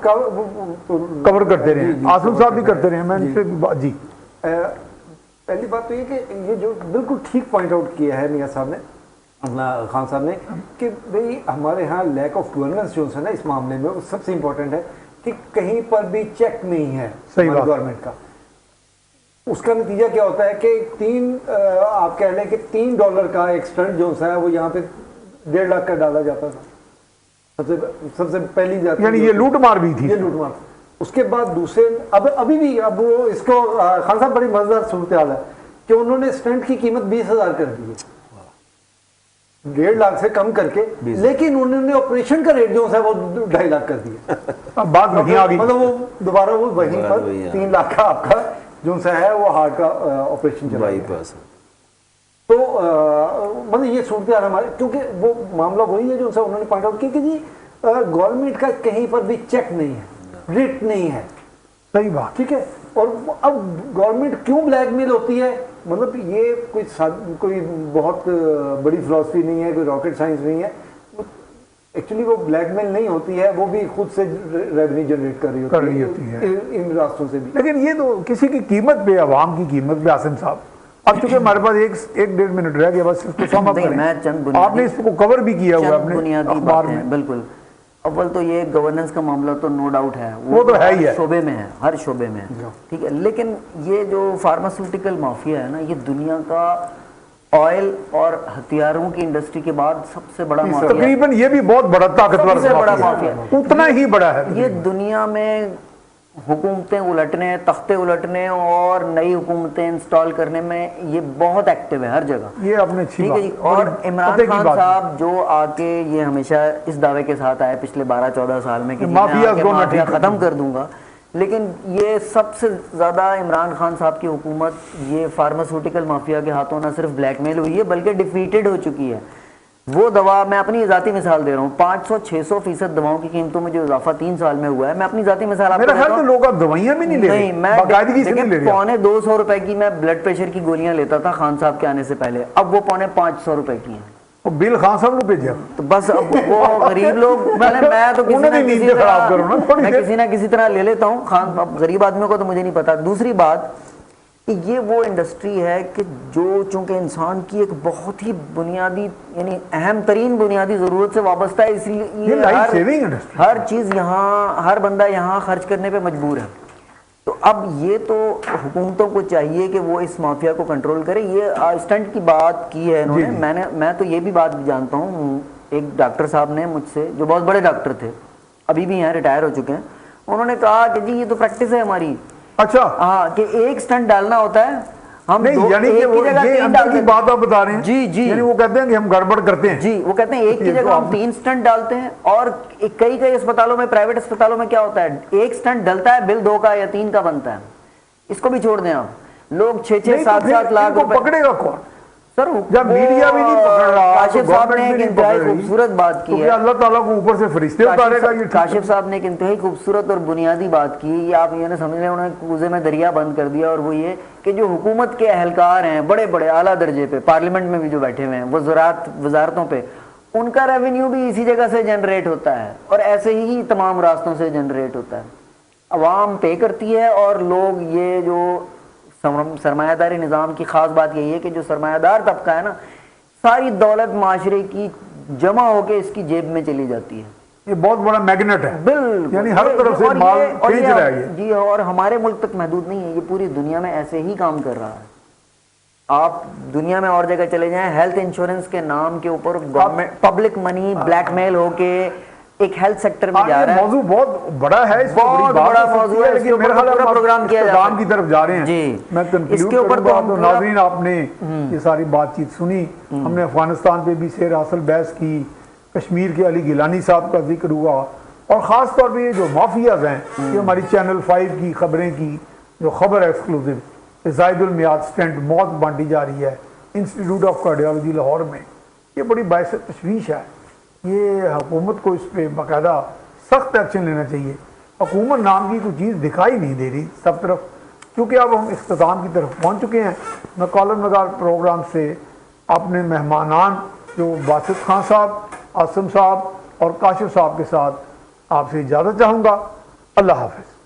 کور کرتے رہے ہیں، آصم صاحب بھی کرتے رہے ہیں، میں ان سے جی پہلی بات تو یہ کہ یہ جو بالکل ٹھیک پوائنٹ آؤٹ کیا ہے میاں صاحب نے، اپنا خان صاحب نے، کہ بھئی ہمارے ہاں لیک آف گورننس جو ہے نا اس معاملے میں وہ سب سے امپورٹنٹ ہے کہ کہیں پر بھی چیک نہیں ہے گورنمنٹ کا۔ اس کا نتیجہ کیا ہوتا ہے کہ آپ کہہ لیں کہ $3 کا ایک اسٹنٹ جو ہے وہ یہاں پہ 1.5 لاکھ کا ڈالا جاتا تھا، سب سے پہلی جاتی، یعنی یہ لوٹ مار بھی تھی، یہ لوٹ مار۔ اس کے بعد دوسرے ابھی بھی اب وہ اس کو خان صاحب بڑی مزیدار صورتحال ہے کہ انہوں نے اسٹنٹ کی قیمت 20,000 کر دی ہے، 1.5 لاکھ سے کم کر کے، لیکن انہوں نے آپریشن کا ریٹ جو ہے وہ 2.5 لاکھ کر دیا. اب بات وہیں آ گئی، مطلب وہ دوبارہ وہ وہیں پر 3 لاکھ کا آپ کا جو سا ہے وہ ہارٹ کا آپریشن چلا گیا. تو مطلب یہ صورتحال ہمارے، کیونکہ وہ معاملہ وہی ہے جو سا انہوں نے پوائنٹ آؤٹ کیا کہ جی گورنمنٹ کا کہیں پر بھی چیک نہیں ہے، ریٹ نہیں ہے. صحیح بات. ٹھیک ہے. اور اب گورنمنٹ کیوں بلیک میل ہوتی ہے؟ مطلب یہ کوئی بہت بڑی فلاسفی نہیں ہے، کوئی راکٹ سائنس نہیں ہے. ایکچولی وہ بلیک میل نہیں ہوتی ہے، وہ بھی خود سے ریونیو جنریٹ کر رہی ہوتی ہے ان راستوں سے بھی. لیکن یہ تو کسی کی قیمت پہ، عوام کی قیمت پہ عاصم صاحب، اب چونکہ ہمارے پاس 1-1.5 منٹ رہ گیا، بس اس کو سم اپ کریں. آپ نے اس کو کور بھی کیا ہوا ہے اپنے اخبار میں. بالکل. اول تو یہ گورننس کا معاملہ تو نو ڈاؤٹ ہے، وہ تو ہے ہی ہے، شعبے میں ہے، ہر شعبے میں ہے. ٹھیک ہے. لیکن یہ جو فارماسیوٹیکل مافیا ہے نا، یہ دنیا کا آئل اور ہتھیاروں کی انڈسٹری کے بعد سب سے بڑا مافیا ہے. تقریباً یہ بھی بہت بڑا طاقتور سب سے بڑا مافیا ہے، اتنا ہی بڑا ہے. یہ دنیا میں حکومتیں الٹنے، تختے الٹنے اور نئی حکومتیں انسٹال کرنے میں یہ بہت ایکٹیو ہے ہر جگہ. یہ اپنے ٹھیک ہے جی. اور عمران خان صاحب جو آ کے یہ ہمیشہ اس دعوے کے ساتھ آئے پچھلے 12-14 سال میں کہ مافیا ختم کر دوں گا، لیکن یہ سب سے زیادہ عمران خان صاحب کی حکومت یہ فارماسیوٹیکل مافیا کے ہاتھوں نہ صرف بلیک میل ہوئی ہے بلکہ ڈیفیٹڈ ہو چکی ہے. وہ دوا، میں اپنی ذاتی مثال دے رہا ہوں، 500-600% دواؤں کی قیمتوں میں جو اضافہ 3 سال میں ہوا ہے، میں اپنی ذاتی مثال آپ کو میرا خیال تو لوگ اب دوائیاں بھی نہیں لے رہے، باقاعدگی سے نہیں لے رہے. 250 روپے کی میں بلڈ پریشر کی گولیاں لیتا تھا خان صاحب کے آنے سے پہلے، اب وہ 550 روپے کی ہیں. بل خان صاحب نے بھیجا تو بس اب وہ غریب لوگ، میں تو کسی نہ کسی طرح لے لیتا ہوں. خان اب غریب آدمیوں کو تو مجھے نہیں پتا. دوسری بات کہ یہ وہ انڈسٹری ہے کہ جو چونکہ انسان کی ایک بہت ہی بنیادی یعنی اہم ترین بنیادی ضرورت سے وابستہ ہے، اس لیے ہر چیز یہاں، ہر بندہ یہاں خرچ کرنے پہ مجبور ہے. تو اب یہ تو حکومتوں کو چاہیے کہ وہ اس مافیا کو کنٹرول کرے. یہ اسٹنٹ کی بات کی ہے انہوں نے. میں تو یہ بھی بات جانتا ہوں، ایک ڈاکٹر صاحب نے مجھ سے، جو بہت بڑے ڈاکٹر تھے، ابھی بھی ہیں، ریٹائر ہو چکے ہیں، انہوں نے کہا کہ جی یہ تو پریکٹس ہے ہماری. اچھا. ہاں، کہ ایک سٹنٹ ڈالنا ہوتا ہے، ہم یعنی کہ وہ یہ اندر کی بات آپ بتا رہے ہیں. جی جی. یعنی وہ کہتے ہیں کہ ہم گڑبڑ کرتے ہیں. جی، وہ کہتے ہیں ایک کی جگہ ہم 3 سٹنٹ ڈالتے ہیں. اور کئی اسپتالوں میں، پرائیویٹ اسپتالوں میں کیا ہوتا ہے، ایک سٹنٹ ڈلتا ہے، بل 2 کا یا 3 کا بنتا ہے. اس کو بھی چھوڑ دیں آپ. لوگ 6-7 لاکھ روپے پکڑے گا کون سر؟ جب میڈیا بھی نہیں پکڑ رہا. کاشف صاحب نے ایک انتہائی خوبصورت بات کی ہے، اللہ تعالیٰ کو اوپر سے فرشتے اتارے گا. کاشف صاحب نے ایک انتہائی خوبصورت اور بنیادی بات کی. یہ آپ یہ نہ سمجھ لیں انہوں نے کوزے میں دریا بند کر دیا، اور وہ یہ کہ جو حکومت کے اہلکار ہیں بڑے بڑے اعلیٰ درجے پہ، پارلیمنٹ میں بھی جو بیٹھے ہوئے ہیں، وزارتوں پہ، ان کا ریونیو بھی اسی جگہ سے جنریٹ ہوتا ہے، اور ایسے ہی تمام راستوں سے جنریٹ ہوتا ہے. عوام پے کرتی ہے، اور لوگ یہ جو سرمایہ داری نظام کی خاص بات یہی ہے کہ جو سرمایہ دار طبقہ ہے نا، ساری دولت معاشرے کی جمع ہو کے اس کی جیب میں چلی جاتی ہے. یہ بہت بڑا میگنیٹ ہے، بالکل، یعنی ہر طرف سے مال کھینچ رہا ہے. جی، اور ہمارے ملک تک محدود نہیں ہے، یہ پوری دنیا میں ایسے ہی کام کر رہا ہے. آپ دنیا میں اور جگہ چلے جائیں، ہیلتھ انشورنس کے نام کے اوپر گورنمنٹ پبلک منی بلیک میل ہو کے ایک ہیلتھ سیکٹر میں جا رہا ہے. موضوع بہت بڑا ہے، بہت بڑا موضوع ہے، لیکن میرا خیال ہے پروگرام کیا جائے اختتام کی طرف جا رہے ہیں. جی، میں کنکلیوڈ کروں گا. تو ناظرین، آپ نے یہ ساری بات چیت سنی. ہم نے افغانستان پہ بھی سیر حاصل بحث کی، کشمیر کے علی گیلانی صاحب کا ذکر ہوا، اور خاص طور پہ یہ جو مافیاز ہیں، یہ ہماری چینل 5 کی خبریں کی جو خبر ایکسکلوزیو زائد المیاد سٹنٹ موت بانٹی جا رہی ہے انسٹیٹیوٹ آف کارڈیالوجی لاہور میں، یہ بڑی باعث تشویش ہے. یہ حکومت کو اس پہ باقاعدہ سخت ایکشن لینا چاہیے. حکومت نام کی کوئی چیز دکھائی نہیں دے رہی سب طرف، کیونکہ اب ہم اختتام کی طرف پہنچ چکے ہیں. میں کالم نگار پروگرام سے اپنے مہمانان جو باسط خان صاحب، عاصم صاحب اور کاشف صاحب کے ساتھ آپ سے اجازت چاہوں گا. اللہ حافظ.